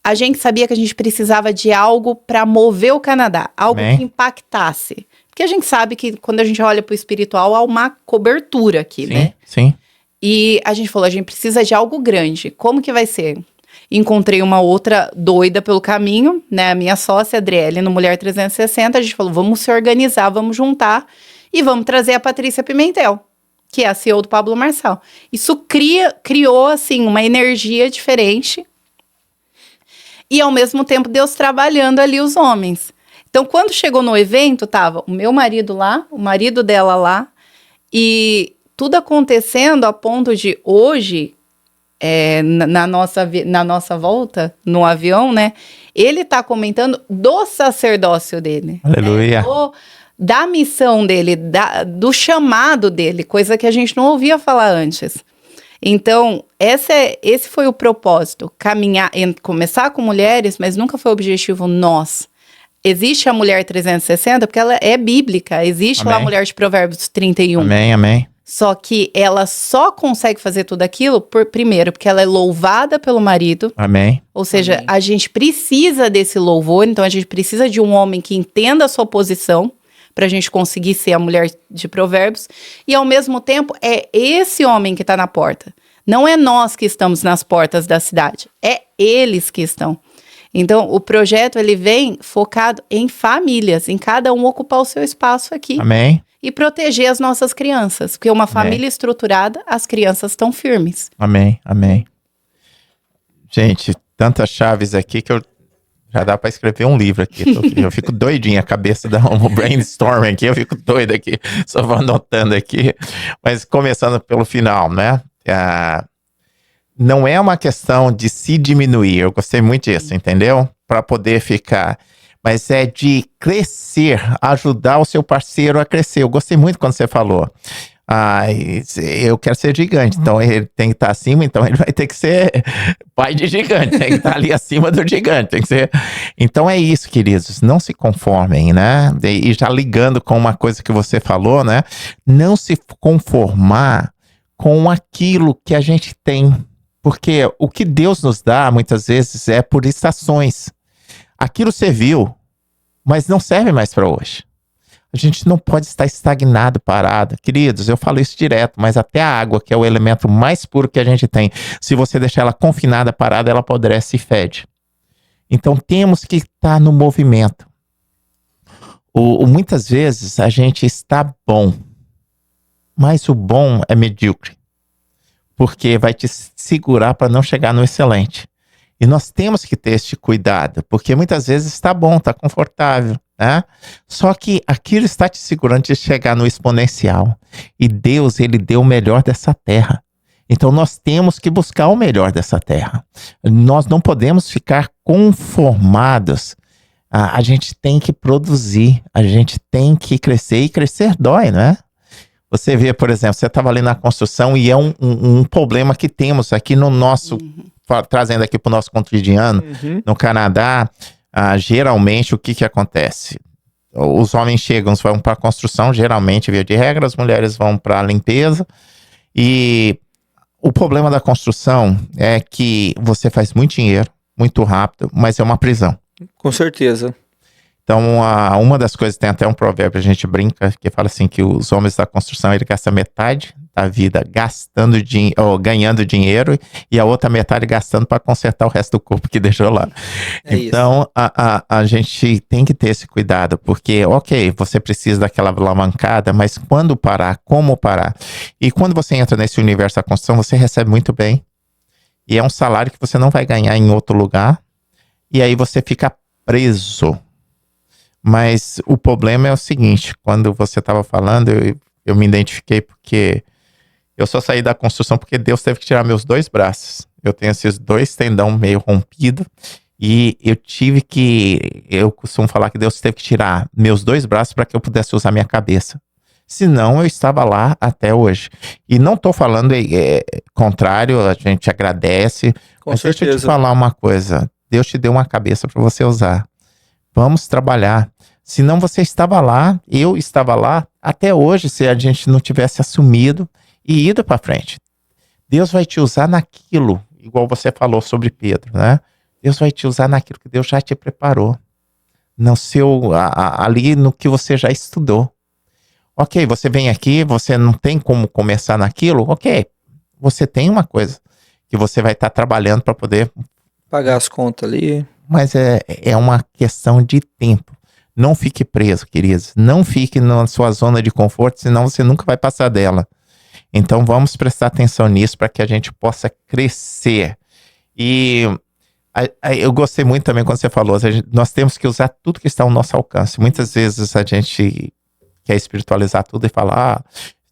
A gente sabia que a gente precisava de algo para mover o Canadá, algo que impactasse. Porque a gente sabe que quando a gente olha para o espiritual, há uma cobertura aqui, né? Sim. E a gente falou, a gente precisa de algo grande. Como que vai ser? Encontrei uma outra doida pelo caminho, né? A minha sócia, Adriele, no Mulher 360, a gente falou, vamos se organizar, vamos juntar e vamos trazer a Patrícia Pimentel, que é a CEO do Pablo Marçal. Isso criou, assim, uma energia diferente. E, ao mesmo tempo, Deus trabalhando ali os homens. Então, quando chegou no evento, tava o meu marido lá, o marido dela lá, e tudo acontecendo a ponto de hoje, na nossa volta no avião, né? Ele tá comentando do sacerdócio dele. Aleluia. Da missão dele, do chamado dele, coisa que a gente não ouvia falar antes. Então, esse foi o propósito, começar com mulheres, mas nunca foi o objetivo nós. Existe a Mulher 360 porque ela é bíblica, existe lá a Mulher de Provérbios 31. Amém. Só que ela só consegue fazer tudo aquilo, primeiro, porque ela é louvada pelo marido. Amém. Ou seja, a gente precisa desse louvor, então a gente precisa de um homem que entenda a sua posição, para a gente conseguir ser a mulher de Provérbios. E, ao mesmo tempo, é esse homem que está na porta. Não é nós que estamos nas portas da cidade. É eles que estão. Então, o projeto, ele vem focado em famílias, em cada um ocupar o seu espaço aqui. Amém. E proteger as nossas crianças. Porque uma família estruturada, as crianças estão firmes. Amém. Gente, tantas chaves aqui que já dá para escrever um livro aqui. Eu fico doidinho, a cabeça dá um brainstorm aqui, eu fico doido aqui, só vou anotando aqui. Mas começando pelo final, né? Não é uma questão de se diminuir, eu gostei muito disso, entendeu? Para poder ficar, mas é de crescer, ajudar o seu parceiro a crescer. Eu gostei muito quando você falou. Eu quero ser gigante, então ele tem que estar acima, então ele vai ter que ser pai de gigante, tem que estar ali acima do gigante, tem que ser. Então é isso, queridos, não se conformem, né? E já ligando com uma coisa que você falou, né? Não se conformar com aquilo que a gente tem, porque o que Deus nos dá, muitas vezes, é por estações. Aquilo serviu, mas não serve mais para hoje. A gente não pode estar estagnado, parado. Queridos, eu falo isso direto, mas até a água, que é o elemento mais puro que a gente tem, se você deixar ela confinada, parada, ela apodrece e fede. Então temos que estar no movimento. Muitas vezes a gente está bom, mas o bom é medíocre, porque vai te segurar para não chegar no excelente. E nós temos que ter este cuidado, porque muitas vezes está bom, está confortável, né? Só que aquilo está te segurando de chegar no exponencial. E Deus, ele deu o melhor dessa terra. Então nós temos que buscar o melhor dessa terra. Nós não podemos ficar conformados. A gente tem que produzir, a gente tem que crescer, e crescer dói, né? Você vê, por exemplo, você estava ali na construção e é um problema que temos aqui no nosso, trazendo aqui para o nosso cotidiano, no Canadá, geralmente o que acontece? Os homens chegam, vão para a construção, geralmente, via de regra, as mulheres vão para a limpeza, e o problema da construção é que você faz muito dinheiro, muito rápido, mas é uma prisão. Com certeza. Então, uma das coisas, tem até um provérbio, a gente brinca, que fala assim, que os homens da construção, ele gasta metade da vida ganhando dinheiro, e a outra metade gastando para consertar o resto do corpo que deixou lá. Então, a gente tem que ter esse cuidado, porque, ok, você precisa daquela alavancada, mas quando parar, como parar? E quando você entra nesse universo da construção, você recebe muito bem, e é um salário que você não vai ganhar em outro lugar, e aí você fica preso. Mas o problema é o seguinte, quando você estava falando, eu me identifiquei porque eu só saí da construção porque Deus teve que tirar meus 2 braços. Eu tenho esses 2 tendão meio rompido e eu costumo falar que Deus teve que tirar meus 2 braços para que eu pudesse usar minha cabeça. Senão eu estava lá até hoje. E não estou falando contrário, a gente agradece. Mas deixa eu te falar uma coisa, Deus te deu uma cabeça para você usar. Vamos trabalhar. Senão você estava lá, eu estava lá, até hoje, se a gente não tivesse assumido e ido para frente. Deus vai te usar naquilo, igual você falou sobre Pedro, né? Deus vai te usar naquilo que Deus já te preparou. Ali no que você já estudou. Ok, você vem aqui, você não tem como começar naquilo, ok. Você tem uma coisa que você vai estar trabalhando para poder pagar as contas ali. Mas é uma questão de tempo. Não fique preso, queridos. Não fique na sua zona de conforto, senão você nunca vai passar dela. Então vamos prestar atenção nisso para que a gente possa crescer. E eu gostei muito também quando você falou, nós temos que usar tudo que está ao nosso alcance. Muitas vezes a gente quer espiritualizar tudo e falar,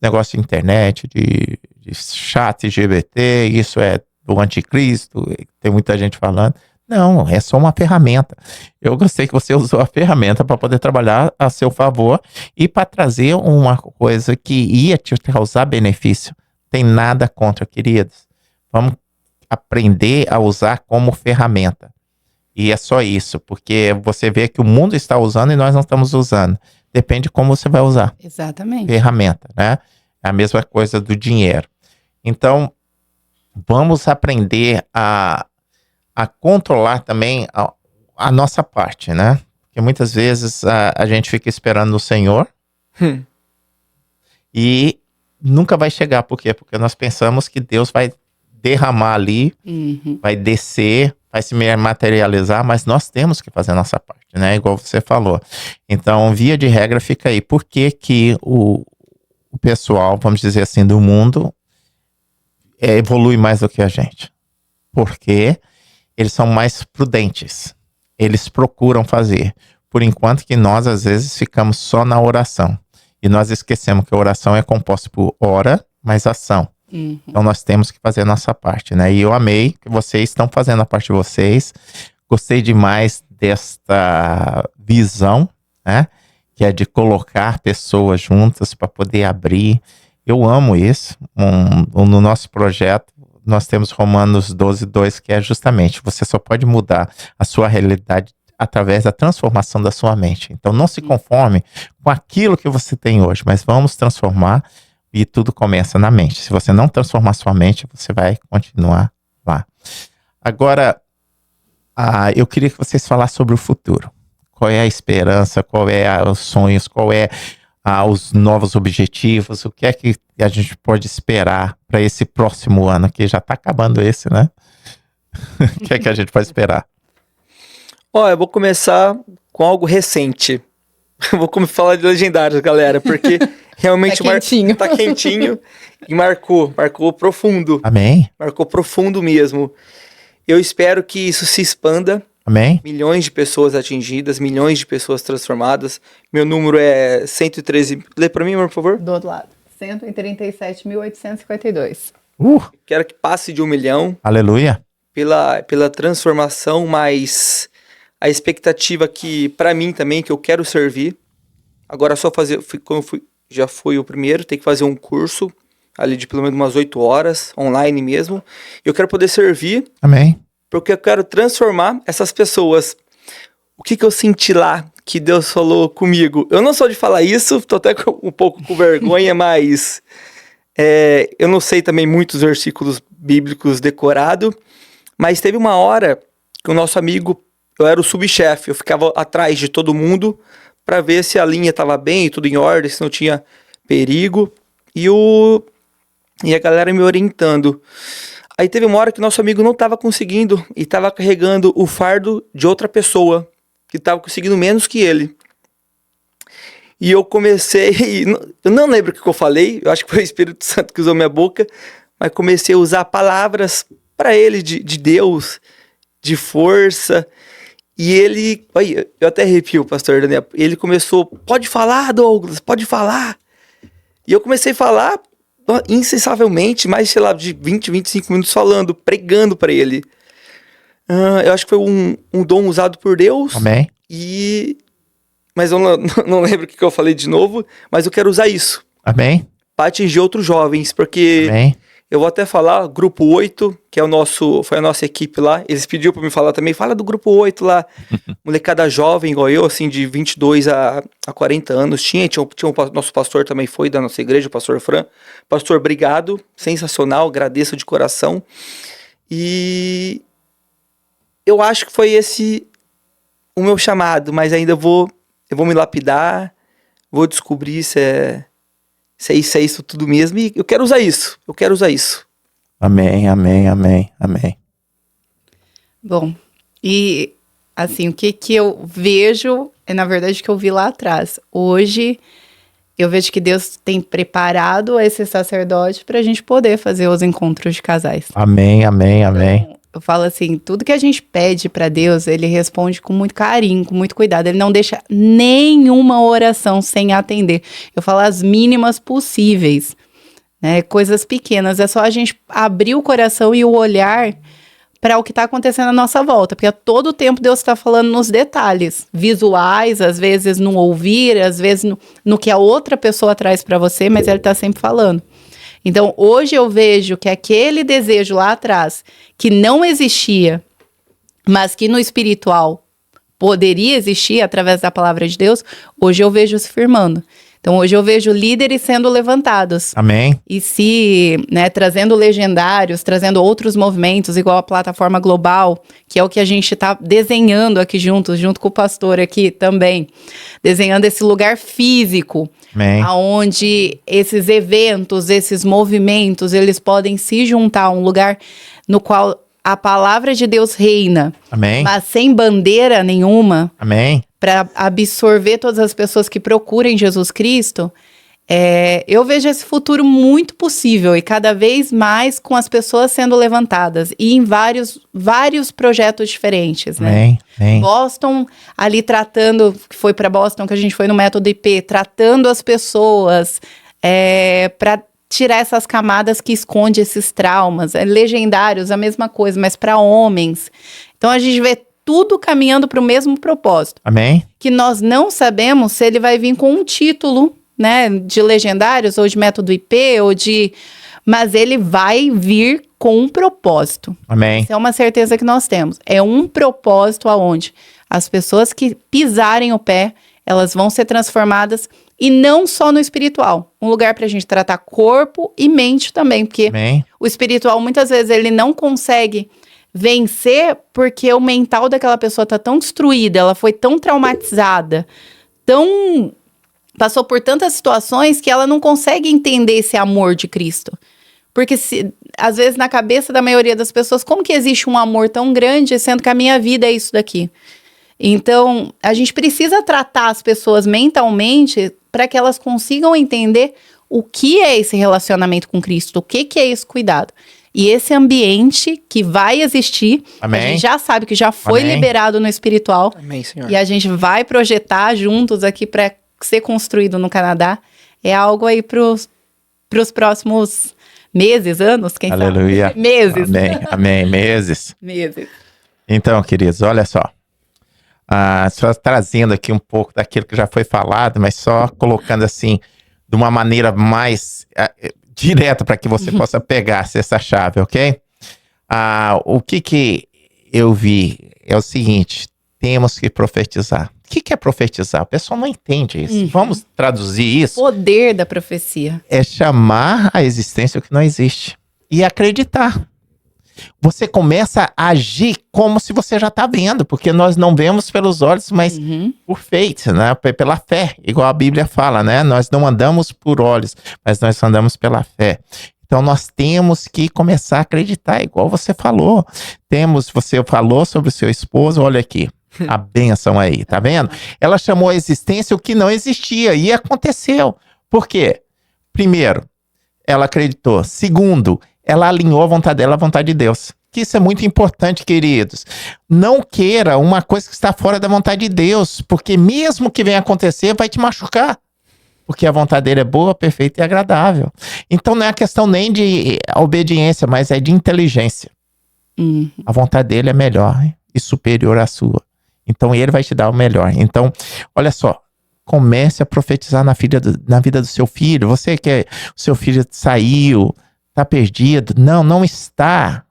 negócio de internet, de chat LGBT, isso é do anticristo, tem muita gente falando. Não, é só uma ferramenta. Eu gostei que você usou a ferramenta para poder trabalhar a seu favor e para trazer uma coisa que ia te causar benefício. Tem nada contra, queridos. Vamos aprender a usar como ferramenta. E é só isso, porque você vê que o mundo está usando e nós não estamos usando. Depende de como você vai usar. Exatamente. Ferramenta, né? É a mesma coisa do dinheiro. Então, vamos aprender a controlar também a nossa parte, né? Porque muitas vezes a gente fica esperando no Senhor e nunca vai chegar. Por quê? Porque nós pensamos que Deus vai derramar ali, vai descer, vai se materializar, mas nós temos que fazer a nossa parte, né? Igual você falou. Então, via de regra, fica aí. Por que que o pessoal, vamos dizer assim, do mundo evolui mais do que a gente? Porque eles são mais prudentes. Eles procuram fazer. Por enquanto que nós, às vezes, ficamos só na oração. E nós esquecemos que a oração é composta por ora mais ação. Então nós temos que fazer a nossa parte, né? E eu amei que vocês estão fazendo a parte de vocês. Gostei demais desta visão, né? Que é de colocar pessoas juntas para poder abrir. Eu amo isso. No nosso projeto, nós temos Romanos 12:2, que é justamente, você só pode mudar a sua realidade através da transformação da sua mente. Então não se conforme com aquilo que você tem hoje, mas vamos transformar e tudo começa na mente. Se você não transformar sua mente, você vai continuar lá. Agora, eu queria que vocês falassem sobre o futuro. qual é a esperança, qual é os sonhos, qual é os novos objetivos, o que é que a gente pode esperar para esse próximo ano, que já está acabando esse, né? O que é que a gente pode esperar? Ó, eu vou começar com algo recente. Eu vou falar de Legendários, galera, porque realmente tá quentinho e marcou profundo. Amém? Marcou profundo mesmo. Eu espero que isso se expanda. Amém? Milhões de pessoas atingidas, milhões de pessoas transformadas. Meu número é 113. Lê pra mim, amor, por favor. Do outro lado. 137.852. Quero que passe de 1 milhão. Aleluia. Pela transformação, mas a expectativa que, pra mim também, que eu quero servir. Agora só fazer, já fui o primeiro, tem que fazer um curso ali de pelo menos umas 8 horas, online mesmo. Eu quero poder servir. Amém. Porque eu quero transformar essas pessoas. O que eu senti lá que Deus falou comigo? Eu não sou de falar isso, tô até um pouco com vergonha, mas eu não sei também muitos versículos bíblicos decorado, mas teve uma hora que o nosso amigo, eu era o subchefe, eu ficava atrás de todo mundo para ver se a linha estava bem, tudo em ordem, se não tinha perigo, e a galera me orientando. Aí teve uma hora que nosso amigo não estava conseguindo e estava carregando o fardo de outra pessoa que estava conseguindo menos que ele. E eu comecei, eu não lembro o que eu falei, eu acho que foi o Espírito Santo que usou minha boca, mas comecei a usar palavras para ele de Deus, de força. E ele, eu até arrepio, pastor Daniel, ele começou, pode falar, Douglas, pode falar. E eu comecei a falar incessavelmente, mais, sei lá, de 20, 25 minutos falando, pregando para ele. Eu acho que foi um dom usado por Deus. Amém. Mas eu não lembro o que eu falei de novo, mas eu quero usar isso. Amém. Para atingir outros jovens, porque Amém. eu vou até falar, grupo 8, que foi a nossa equipe lá, eles pediram para me falar também, fala do grupo 8 lá, molecada jovem igual eu, assim, de 22 a 40 anos, tinha o nosso pastor também foi da nossa igreja, o pastor Fran. Pastor, obrigado, sensacional, agradeço de coração. E eu acho que foi esse o meu chamado, mas ainda eu vou me lapidar, vou descobrir se é isso tudo mesmo, e eu quero usar isso. Amém, amém, amém, amém. Bom, e assim, o que eu vejo é, na verdade, o que eu vi lá atrás. Hoje, eu vejo que Deus tem preparado esse sacerdote para a gente poder fazer os encontros de casais. Amém, amém, amém. Então, eu falo assim, tudo que a gente pede para Deus, ele responde com muito carinho, com muito cuidado. Ele não deixa nenhuma oração sem atender. Eu falo as mínimas possíveis, né? Coisas pequenas. É só a gente abrir o coração e o olhar para o que está acontecendo à nossa volta. Porque a todo tempo Deus está falando nos detalhes visuais, às vezes no ouvir, às vezes no que a outra pessoa traz para você, mas Ele está sempre falando. Então, hoje eu vejo que aquele desejo lá atrás, que não existia, mas que no espiritual poderia existir através da palavra de Deus, hoje eu vejo se firmando. Então, hoje eu vejo líderes sendo levantados. Amém. E trazendo legendários, trazendo outros movimentos, igual a plataforma global, que é o que a gente está desenhando aqui junto com o pastor aqui também. Desenhando esse lugar físico, Amém. onde esses eventos, esses movimentos, eles podem se juntar a um lugar no qual a palavra de Deus reina. Amém. Mas sem bandeira nenhuma. Amém. Para absorver todas as pessoas que procurem Jesus Cristo, eu vejo esse futuro muito possível e cada vez mais com as pessoas sendo levantadas e em vários projetos diferentes, né? Amém. Amém. Boston, ali tratando, foi para Boston que a gente foi no Método IP, tratando as pessoas para tirar essas camadas que esconde esses traumas. Legendários, a mesma coisa, mas para homens. Então a gente vê tudo caminhando para o mesmo propósito. Amém. Que nós não sabemos se ele vai vir com um título, né, de legendários, ou de método IP, mas ele vai vir com um propósito. Amém. Isso é uma certeza que nós temos. É um propósito aonde as pessoas que pisarem o pé, elas vão ser transformadas, e não só no espiritual. Um lugar para a gente tratar corpo e mente também, porque Amém. o espiritual, muitas vezes, ele não consegue vencer porque o mental daquela pessoa tá tão destruída, ela foi tão traumatizada, passou por tantas situações que ela não consegue entender esse amor de Cristo. Porque às vezes na cabeça da maioria das pessoas, como que existe um amor tão grande, sendo que a minha vida é isso daqui? Então, a gente precisa tratar as pessoas mentalmente para que elas consigam entender o que é esse relacionamento com Cristo, o que é esse cuidado. E esse ambiente que vai existir, Amém. a gente já sabe que já foi Amém. liberado no espiritual. Amém, Senhor. E a gente vai projetar juntos aqui para ser construído no Canadá. É algo aí pros próximos meses, anos, quem Aleluia. sabe? Meses. Amém, amém, meses. Meses. Então, queridos, olha só. Só trazendo aqui um pouco daquilo que já foi falado, mas só colocando assim, de uma maneira mais direta para que você possa pegar essa chave, ok? O que eu vi é o seguinte, temos que profetizar. O que é profetizar? O pessoal não entende isso. Vamos traduzir isso? Poder da profecia. É chamar à existência o que não existe e acreditar. Você começa a agir como se você já está vendo, porque nós não vemos pelos olhos, mas por faith, né? Pela fé, igual a Bíblia fala, né? Nós não andamos por olhos, mas nós andamos pela fé. Então nós temos que começar a acreditar, igual você falou. Você falou sobre o seu esposo, olha aqui, a bênção aí, tá vendo? Ela chamou à existência o que não existia e aconteceu. Por quê? Primeiro, ela acreditou. Segundo, ela alinhou a vontade dela à vontade de Deus. Que isso é muito importante, queridos. Não queira uma coisa que está fora da vontade de Deus, porque mesmo que venha acontecer, vai te machucar. Porque a vontade dele é boa, perfeita e agradável. Então não é a questão nem de obediência, mas é de inteligência. A vontade dele é melhor e superior à sua. Então ele vai te dar o melhor. Então, olha só. Comece a profetizar na vida do seu filho. Você que o seu filho saiu, está perdido. Não está.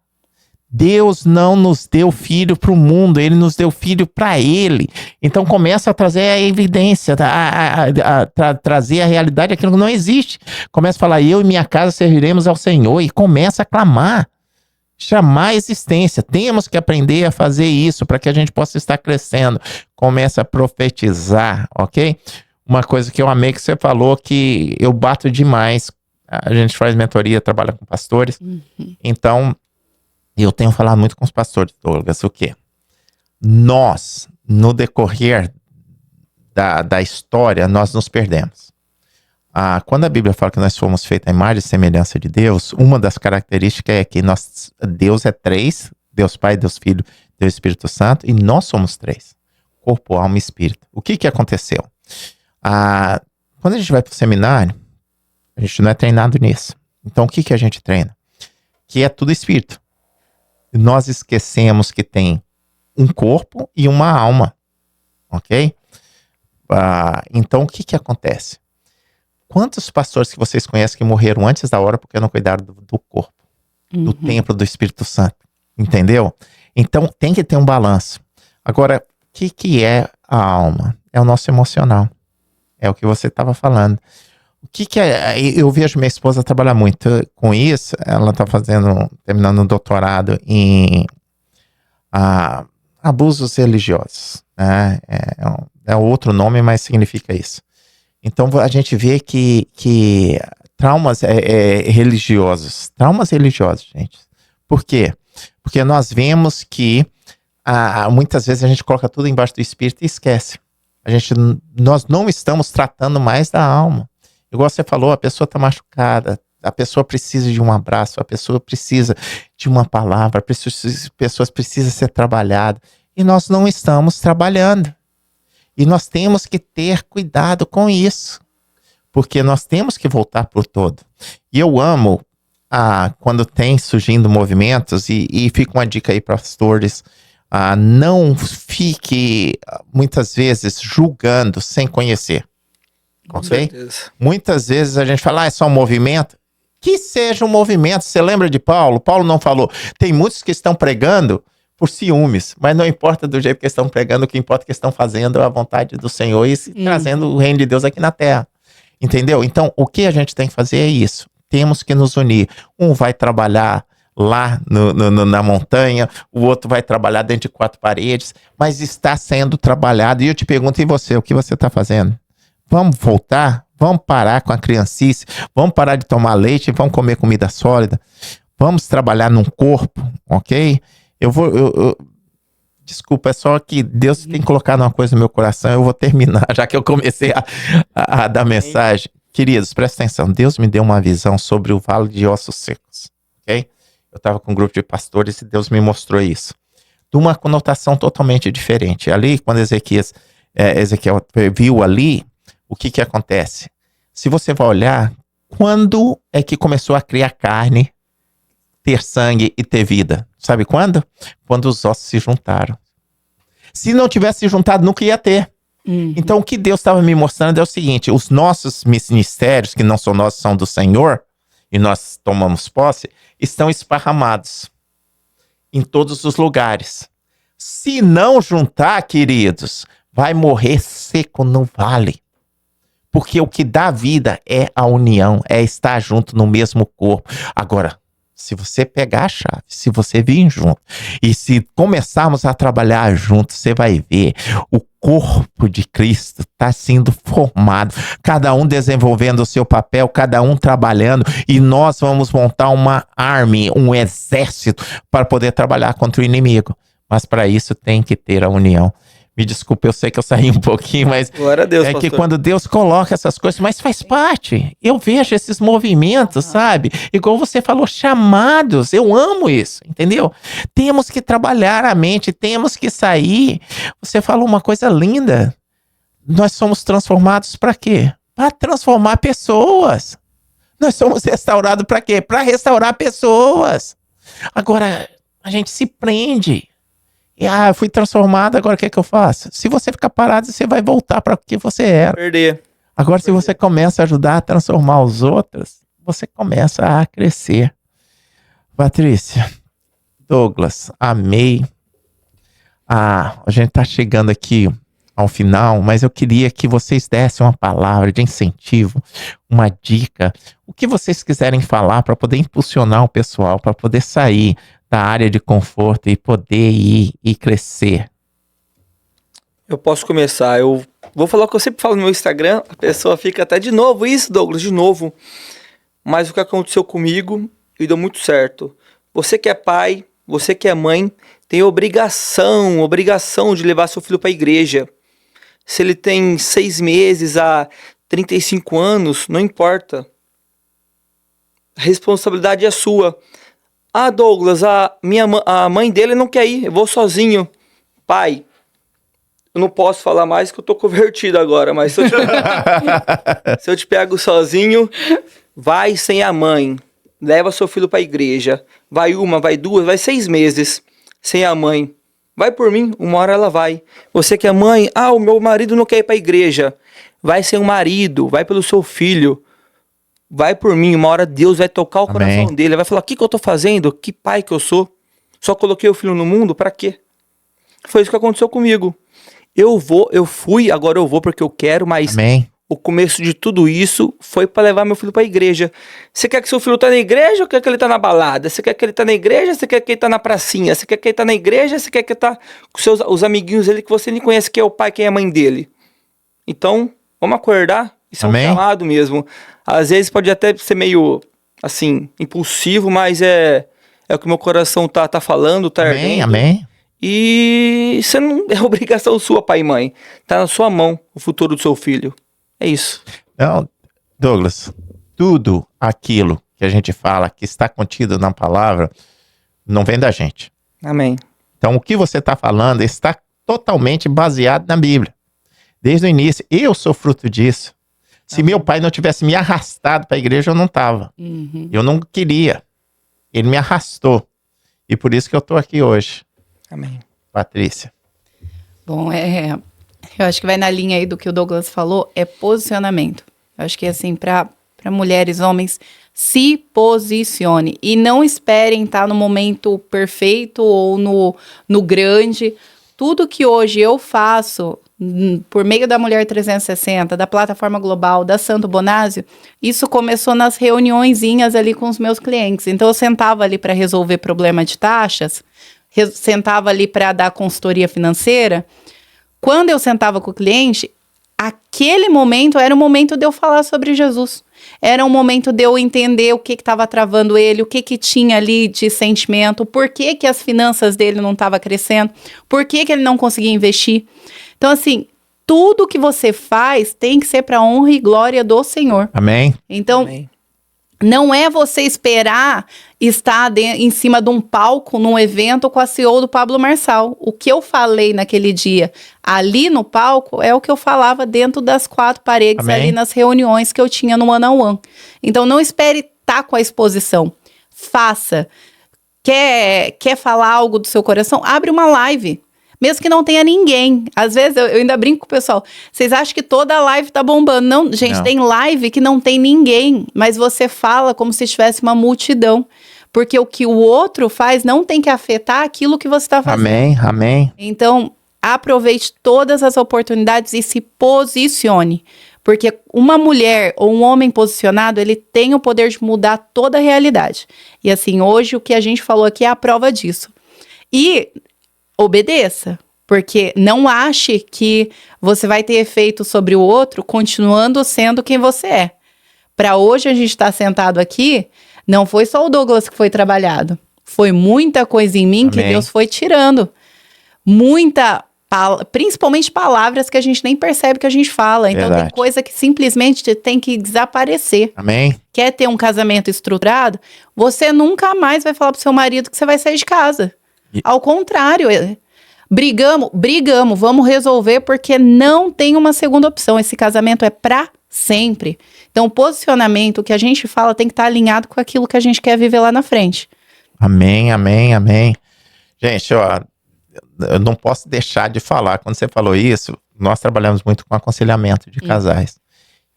Deus não nos deu filho para o mundo, Ele nos deu filho para Ele. Então começa a trazer a evidência, trazer a realidade daquilo que não existe. Começa a falar, eu e minha casa serviremos ao Senhor, e começa a clamar, chamar a existência. Temos que aprender a fazer isso para que a gente possa estar crescendo. Começa a profetizar, ok? Uma coisa que eu amei que você falou, que eu bato demais. A gente faz mentoria, trabalha com pastores. Então, eu tenho falado muito com os pastores, Douglas, o quê? Nós, no decorrer da história, nós nos perdemos. Quando a Bíblia fala que nós fomos feitos à imagem e semelhança de Deus, uma das características é que Deus é três, Deus Pai, Deus Filho, Deus Espírito Santo, e nós somos três, corpo, alma e espírito. O que aconteceu? Quando a gente vai para o seminário, a gente não é treinado nisso. Então o que a gente treina? Que é tudo espírito. Nós esquecemos que tem um corpo e uma alma, ok? Então o que acontece? Quantos pastores que vocês conhecem que morreram antes da hora porque não cuidaram do corpo, do templo do Espírito Santo, entendeu? Então tem que ter um balanço. Agora, o que é a alma? É o nosso emocional, é o que você estava falando. O que é? Eu vejo minha esposa trabalhar muito com isso. Ela está terminando um doutorado em abusos religiosos, né? É outro nome, mas significa isso. Então a gente vê que traumas religiosos, gente. Por quê? Porque nós vemos que muitas vezes a gente coloca tudo embaixo do espírito e esquece. Nós não estamos tratando mais da alma. Igual você falou, a pessoa está machucada, a pessoa precisa de um abraço, a pessoa precisa de uma palavra, pessoas precisam ser trabalhadas. E nós não estamos trabalhando. E nós temos que ter cuidado com isso. Porque nós temos que voltar por todo. E eu amo quando tem surgindo movimentos, e fica uma dica aí para pastores, não fique muitas vezes julgando sem conhecer. Com ok? certeza. Muitas vezes a gente fala, é só um movimento. Que seja um movimento. Você lembra de Paulo? Paulo não falou. Tem muitos que estão pregando por ciúmes, mas não importa do jeito que estão pregando, o que importa é que estão fazendo a vontade do Senhor e trazendo o reino de Deus aqui na terra. Entendeu? Então, o que a gente tem que fazer é isso. Temos que nos unir. Um vai trabalhar lá na montanha, o outro vai trabalhar dentro de 4 paredes, mas está sendo trabalhado. E eu te pergunto, e você, o que você está fazendo? Vamos voltar? Vamos parar com a criancice? Vamos parar de tomar leite? Vamos comer comida sólida? Vamos trabalhar num corpo, ok? Desculpa, é só que Deus tem colocado uma coisa no meu coração, eu vou terminar, já que eu comecei a dar mensagem. Queridos, presta atenção, Deus me deu uma visão sobre o vale de ossos secos, ok? Eu estava com um grupo de pastores e Deus me mostrou isso. De uma conotação totalmente diferente. Ali, quando Ezequiel viu ali, o que acontece? Se você vai olhar, quando é que começou a criar carne, ter sangue e ter vida? Sabe quando? Quando os ossos se juntaram. Se não tivesse se juntado, nunca ia ter. Então, o que Deus estava me mostrando é o seguinte: os nossos ministérios, que não são nossos, são do Senhor, e nós tomamos posse, estão esparramados em todos os lugares. Se não juntar, queridos, vai morrer seco no vale. Porque o que dá vida é a união, é estar junto no mesmo corpo. Agora, se você pegar a chave, se você vir junto, e se começarmos a trabalhar juntos, você vai ver o corpo de Cristo está sendo formado, cada um desenvolvendo o seu papel, cada um trabalhando, e nós vamos montar uma army, um exército, para poder trabalhar contra o inimigo. Mas para isso tem que ter a união. Me desculpe, eu sei que eu saí um pouquinho, mas glória a Deus, é pastor. que quando Deus coloca essas coisas, mas faz parte. Eu vejo esses movimentos, sabe? Igual você falou, chamados. Eu amo isso, entendeu? Temos que trabalhar a mente, temos que sair. Você falou uma coisa linda. Nós somos transformados para quê? Para transformar pessoas. Nós somos restaurados para quê? Para restaurar pessoas. Agora, a gente se prende. Eu fui transformado, agora o que eu faço? Se você ficar parado, você vai voltar para o que você era. Perder. Agora, se você começa a ajudar a transformar os outros, você começa a crescer. Patrícia, Douglas, amei. A gente está chegando aqui ao final, mas eu queria que vocês dessem uma palavra de incentivo, uma dica, o que vocês quiserem falar para poder impulsionar o pessoal, para poder sair da área de conforto e poder ir e crescer. Eu posso começar. Eu vou falar o que eu sempre falo no meu Instagram. A pessoa fica até de novo. Isso, Douglas, de novo. Mas o que aconteceu comigo e deu muito certo. Você que é pai, você que é mãe, tem obrigação de levar seu filho para a igreja. Se ele tem 6 meses a 35 anos, não importa. A responsabilidade é sua. Ah, Douglas, a mãe dele não quer ir, eu vou sozinho. Pai, eu não posso falar mais que eu tô convertido agora, mas se eu te pego sozinho, vai sem a mãe. Leva seu filho pra igreja. Vai 1, vai 2, vai 6 meses sem a mãe. Vai por mim, uma hora ela vai. Você que é mãe, o meu marido não quer ir pra igreja. Vai sem o marido, vai pelo seu filho. Vai por mim, uma hora Deus vai tocar o coração dele. Vai falar, o que eu tô fazendo? Que pai que eu sou? Só coloquei o filho no mundo, pra quê? Foi isso que aconteceu comigo. Eu fui, agora eu vou porque eu quero, mas o começo de tudo isso foi pra levar meu filho pra igreja. Você quer que seu filho tá na igreja ou quer que ele tá na balada? Você quer que ele tá na igreja ou você quer que ele tá na pracinha? Você quer que ele tá na igreja ou você quer que ele tá com os amiguinhos dele que você nem conhece, quem é o pai, quem é a mãe dele? Então, vamos acordar. Isso é um chamado mesmo. Às vezes pode até ser meio, assim, impulsivo, mas é o que meu coração tá falando, tá ardendo. Amém. E você não é obrigação sua, pai e mãe. Tá na sua mão o futuro do seu filho. É isso. Não, Douglas, tudo aquilo que a gente fala, que está contido na palavra, não vem da gente. Amém. Então, o que você está falando está totalmente baseado na Bíblia. Desde o início, eu sou fruto disso. Se meu pai não tivesse me arrastado para a igreja, eu não estava. Eu não queria. Ele me arrastou. E por isso que eu estou aqui hoje. Amém. Patrícia. Bom, eu acho que vai na linha aí do que o Douglas falou, é posicionamento. Eu acho que assim, para mulheres, homens, se posicione. E não esperem estar no momento perfeito ou no grande. tudo que hoje eu faço por meio da Mulher 360, da plataforma global, da Santo Bonásio, isso começou nas reuniõezinhas ali com os meus clientes. Então eu sentava ali para resolver problema de taxas, sentava ali para dar consultoria financeira. Quando eu sentava com o cliente, aquele momento era o momento de eu falar sobre Jesus. Era um momento de eu entender o que estava travando ele, o que tinha ali de sentimento, por que as finanças dele não estavam crescendo, por que ele não conseguia investir. Então, assim, tudo que você faz tem que ser para a honra e glória do Senhor. Amém. Então, Amém. não é você esperar estar em cima de um palco, num evento com a CEO do Pablo Marçal. O que eu falei naquele dia ali no palco é o que eu falava dentro das 4 paredes, Amém. ali nas reuniões que eu tinha no one-on-one. Então, não espere estar com a exposição. Faça. Quer falar algo do seu coração? Abre uma live. Mesmo que não tenha ninguém. Às vezes, eu ainda brinco com o pessoal. Vocês acham que toda live tá bombando? Não, gente, Não. tem live que não tem ninguém. Mas você fala como se tivesse uma multidão. Porque o que o outro faz não tem que afetar aquilo que você tá fazendo. Amém, amém. Então, aproveite todas as oportunidades e se posicione. Porque uma mulher ou um homem posicionado, ele tem o poder de mudar toda a realidade. E assim, hoje o que a gente falou aqui é a prova disso. E obedeça, porque não ache que você vai ter efeito sobre o outro continuando sendo quem você é. Para hoje a gente estar sentado aqui, não foi só o Douglas que foi trabalhado. Foi muita coisa em mim que Amém. Deus foi tirando. Principalmente palavras que a gente nem percebe que a gente fala. Então Verdade. tem coisa que simplesmente tem que desaparecer. Amém. Quer ter um casamento estruturado? Você nunca mais vai falar pro seu marido que você vai sair de casa. Ao contrário, brigamos, vamos resolver porque não tem uma segunda opção. Esse casamento é pra sempre. Então, o posicionamento, o que a gente fala, tem que estar alinhado com aquilo que a gente quer viver lá na frente. Amém, amém, amém. Gente, ó, eu não posso deixar de falar. Quando você falou isso, nós trabalhamos muito com aconselhamento de casais.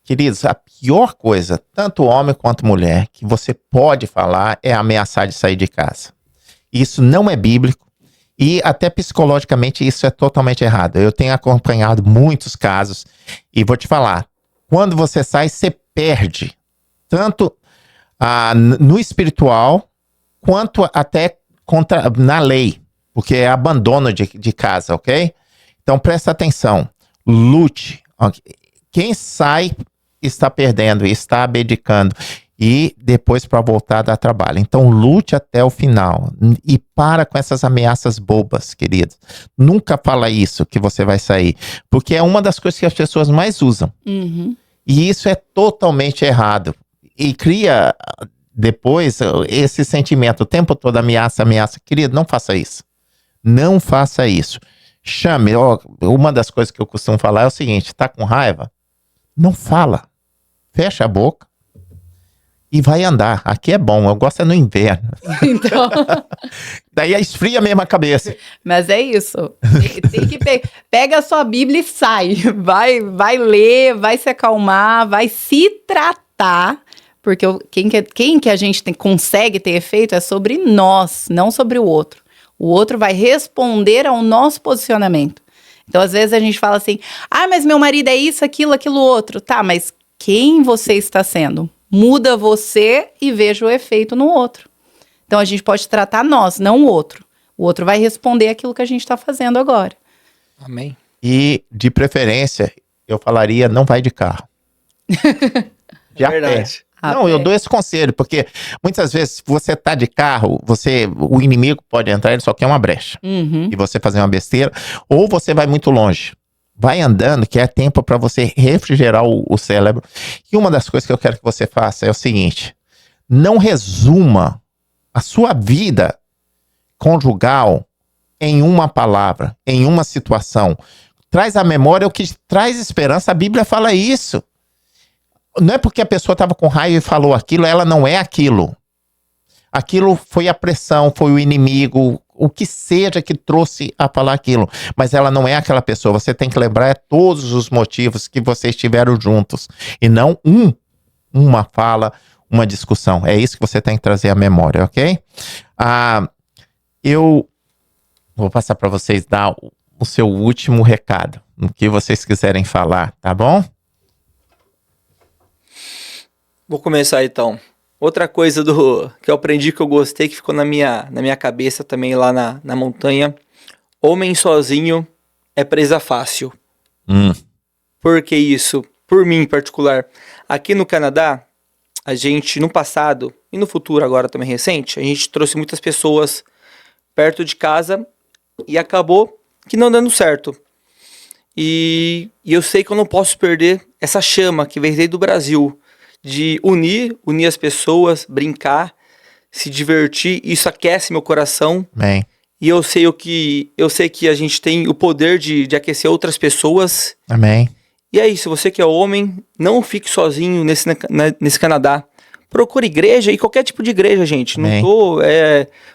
Queridos, a pior coisa, tanto homem quanto mulher, que você pode falar é ameaçar de sair de casa. Isso não é bíblico e até psicologicamente isso é totalmente errado. Eu tenho acompanhado muitos casos e vou te falar, quando você sai, você perde tanto no espiritual quanto até na lei, porque é abandono de casa, ok? Então presta atenção, lute. Quem sai está perdendo, está abdicando. E depois para voltar a dar trabalho. Então lute até o final. E para com essas ameaças bobas, queridos. Nunca fala isso que você vai sair. Porque é uma das coisas que as pessoas mais usam. Uhum. E isso é totalmente errado. E cria depois esse sentimento o tempo todo, ameaça. Querido, não faça isso. Não faça isso. Chame. Uma das coisas que eu costumo falar é o seguinte, tá com raiva? Não fala. Fecha a boca. E vai andar. Aqui é bom, eu gosto no inverno. Então, Daí esfria mesmo a cabeça. mas é isso. Tem que pega a sua Bíblia e sai. Vai ler, vai se acalmar, vai se tratar. Porque quem que a gente consegue ter efeito é sobre nós, não sobre o outro. O outro vai responder ao nosso posicionamento. Então, às vezes a gente fala assim, mas meu marido é isso, aquilo outro. Tá, mas quem você está sendo? Muda você e veja o efeito no outro. Então, a gente pode tratar nós, não o outro. O outro vai responder aquilo que a gente está fazendo agora. Amém. E, de preferência, eu falaria, não vai de carro. De a pé. Verdade. Não, eu dou esse conselho, porque muitas vezes, se você tá de carro, o inimigo pode entrar, ele só quer uma brecha. Uhum. E você fazer uma besteira, ou você vai muito longe. Vai andando, que é tempo para você refrigerar o cérebro. E uma das coisas que eu quero que você faça é o seguinte: não resuma a sua vida conjugal em uma palavra, em uma situação. Traz à memória o que traz esperança. A Bíblia fala isso. Não é porque a pessoa estava com raiva e falou aquilo, ela não é aquilo. Aquilo foi a pressão, foi o inimigo, o que seja que trouxe a falar aquilo. Mas ela não é aquela pessoa. Você tem que lembrar todos os motivos que vocês tiveram juntos. E não uma fala, uma discussão. É isso que você tem que trazer à memória, ok? Eu vou passar para vocês dar o seu último recado, no que vocês quiserem falar, tá bom? Vou começar então. Outra coisa que eu aprendi, que eu gostei, que ficou na minha cabeça também lá na montanha. Homem sozinho é presa fácil. Por que isso? Por mim em particular. Aqui no Canadá, a gente, no passado, e no futuro agora também recente, a gente trouxe muitas pessoas perto de casa e acabou que não dando certo. E eu sei que eu não posso perder essa chama que veio desde o Brasil, de unir as pessoas, brincar, se divertir. Isso aquece meu coração. Amém. E eu sei que a gente tem o poder de aquecer outras pessoas. Amém. E é isso, você que é homem, não fique sozinho nesse Canadá. Procure igreja, e qualquer tipo de igreja, gente. Amém.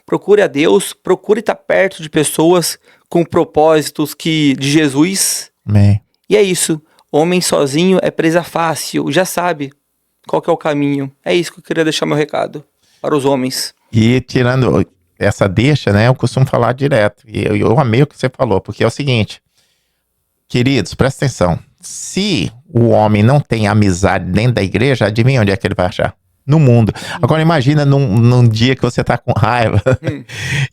Procure a Deus, procure estar perto de pessoas com propósitos de Jesus. Amém. E é isso, homem sozinho é presa fácil, já sabe qual que é o caminho. É isso que eu queria deixar meu recado para os homens. E tirando essa deixa, né, eu costumo falar direto. E eu amei o que você falou, porque é o seguinte, queridos, presta atenção. Se o homem não tem amizade dentro da igreja, adivinha onde é que ele vai achar? No mundo. Agora imagina num dia que você tá com raiva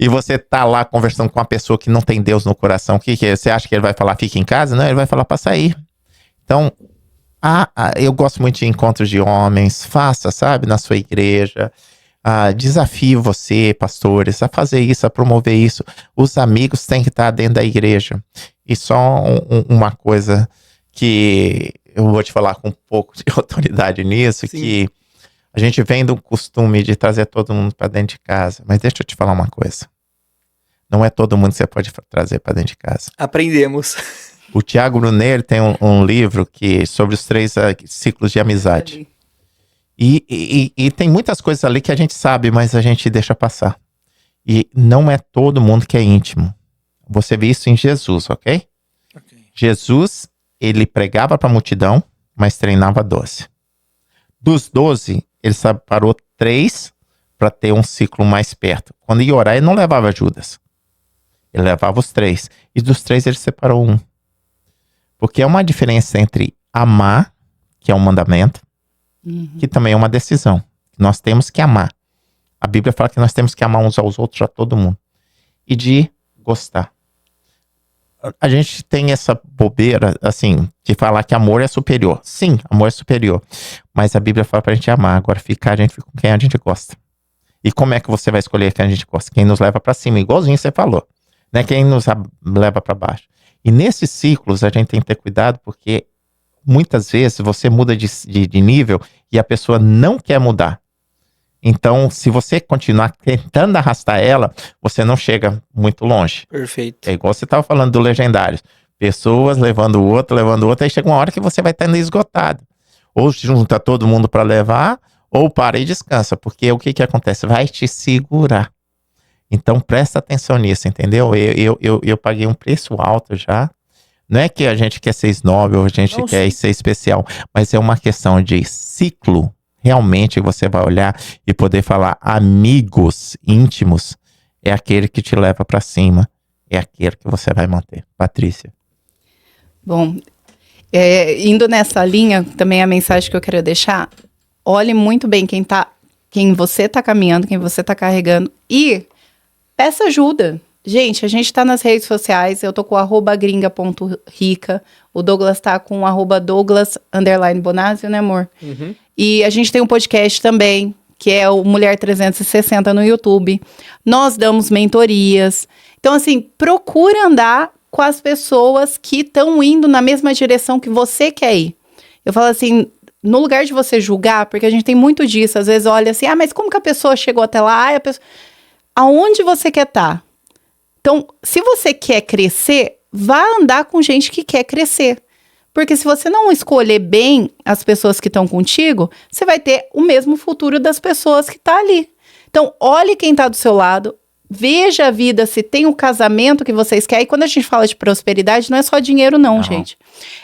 e você tá lá conversando com uma pessoa que não tem Deus no coração. O que é? Você acha que ele vai falar fica em casa? Não, ele vai falar para sair. Então, eu gosto muito de encontros de homens. Faça, sabe, na sua igreja. Desafio você, pastores, a fazer isso, a promover isso. Os amigos têm que estar dentro da igreja. E só uma coisa que eu vou te falar com um pouco de autoridade nisso, Sim. que a gente vem do costume de trazer todo mundo para dentro de casa. Mas deixa eu te falar uma coisa. Não é todo mundo que você pode trazer para dentro de casa. Aprendemos. O Tiago Brunet tem um livro sobre os 3 ciclos de amizade. E tem muitas coisas ali que a gente sabe, mas a gente deixa passar. E não é todo mundo que é íntimo. Você vê isso em Jesus, ok? Jesus, ele pregava para a multidão, mas treinava 12. Dos 12, ele separou 3 para ter um ciclo mais perto. Quando ia orar, ele não levava Judas. Ele levava os 3. E dos 3, ele separou 1. Porque é uma diferença entre amar, que é um mandamento, que também é uma decisão. Nós temos que amar. A Bíblia fala que nós temos que amar uns aos outros, a todo mundo. E de gostar. A gente tem essa bobeira, assim, de falar que amor é superior. Sim, amor é superior. Mas a Bíblia fala pra gente amar. Agora a gente fica com quem a gente gosta. E como é que você vai escolher quem a gente gosta? Quem nos leva pra cima, igualzinho você falou. Né? Quem nos leva pra baixo. E nesses ciclos a gente tem que ter cuidado, porque muitas vezes você muda de nível e a pessoa não quer mudar. Então, se você continuar tentando arrastar ela, você não chega muito longe. Perfeito. É igual você estava falando do Legendários. Pessoas levando o outro, aí chega uma hora que você vai estando esgotado. Ou junta todo mundo para levar, ou para e descansa. Porque o que acontece? Vai te segurar. Então, presta atenção nisso, entendeu? Eu paguei um preço alto já. Não é que a gente quer ser snob ou a gente quer ser especial, mas é uma questão de ciclo. Realmente você vai olhar e poder falar amigos íntimos é aquele que te leva para cima, é aquele que você vai manter. Patrícia. Bom, indo nessa linha, também a mensagem que eu quero deixar, olhe muito bem quem você tá caminhando, quem você tá carregando e peça ajuda. Gente, a gente tá nas redes sociais, eu tô com @gringa.rica, o Douglas tá com @Douglas_Bonazio, né, amor? Uhum. E a gente tem um podcast também, que é o Mulher 360 no YouTube. Nós damos mentorias. Então, assim, procure andar com as pessoas que estão indo na mesma direção que você quer ir. Eu falo assim, no lugar de você julgar, porque a gente tem muito disso, às vezes olha assim, mas como que a pessoa chegou até lá? Aonde você quer estar? Então, se você quer crescer, vá andar com gente que quer crescer. Porque se você não escolher bem as pessoas que estão contigo, você vai ter o mesmo futuro das pessoas que estão ali. Então, olhe quem está do seu lado, veja a vida, se tem o casamento que vocês querem. E quando a gente fala de prosperidade, não é só dinheiro não, gente.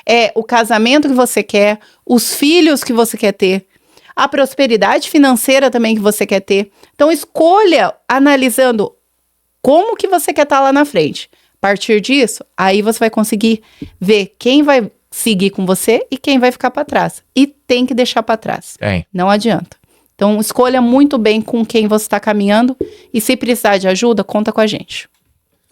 É o casamento que você quer, os filhos que você quer ter, a prosperidade financeira também que você quer ter. Então, escolha analisando como que você quer estar lá na frente. partir disso, aí você vai conseguir ver quem vai seguir com você e quem vai ficar para trás. E tem que deixar para trás. Não adianta. Então, escolha muito bem com quem você está caminhando e se precisar de ajuda, conta com a gente.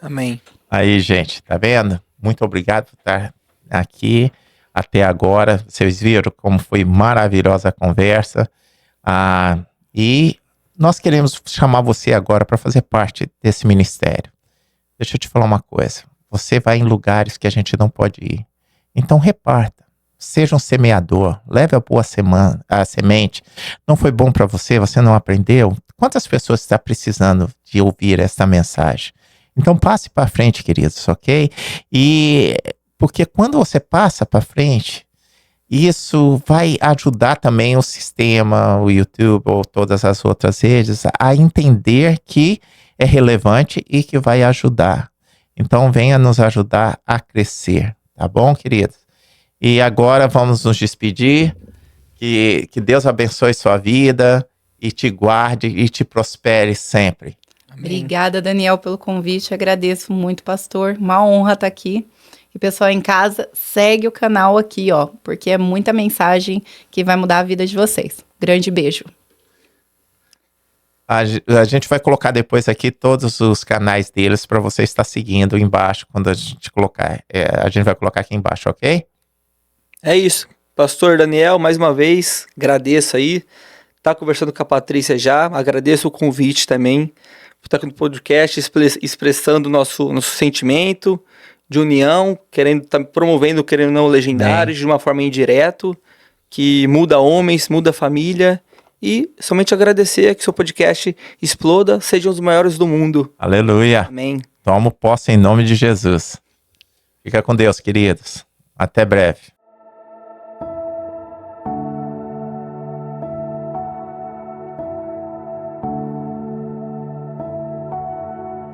Amém. Aí, gente, tá vendo? Muito obrigado por estar aqui até agora. Vocês viram como foi maravilhosa a conversa. E nós queremos chamar você agora para fazer parte desse ministério. Deixa eu te falar uma coisa. Você vai em lugares que a gente não pode ir. Então, reparta. Seja um semeador, leve a boa semente. Não foi bom para você, você não aprendeu? Quantas pessoas estão precisando de ouvir essa mensagem? Então passe para frente, queridos, ok? E porque quando você passa para frente, isso vai ajudar também o sistema, o YouTube ou todas as outras redes a entender que é relevante e que vai ajudar. Então venha nos ajudar a crescer, tá bom, queridos? E agora vamos nos despedir. Que Deus abençoe sua vida e te guarde e te prospere sempre. Amém. Obrigada, Daniel, pelo convite. Agradeço muito, pastor. Uma honra estar aqui. E pessoal em casa, segue o canal aqui, ó, porque é muita mensagem que vai mudar a vida de vocês. Grande beijo. A gente vai colocar depois aqui todos os canais deles para você estar seguindo embaixo quando a gente colocar. A gente vai colocar aqui embaixo, ok? É isso. Pastor Daniel, mais uma vez, agradeço aí. Tá conversando com a Patrícia já. Agradeço o convite também. Por estar aqui no podcast, expressando nosso sentimento de união, tá promovendo, querendo não, legendários, de uma forma indireta, que muda homens, muda família. E somente agradecer que seu podcast exploda, seja um dos maiores do mundo. Aleluia. Amém. Tomo posse em nome de Jesus. Fica com Deus, queridos. Até breve.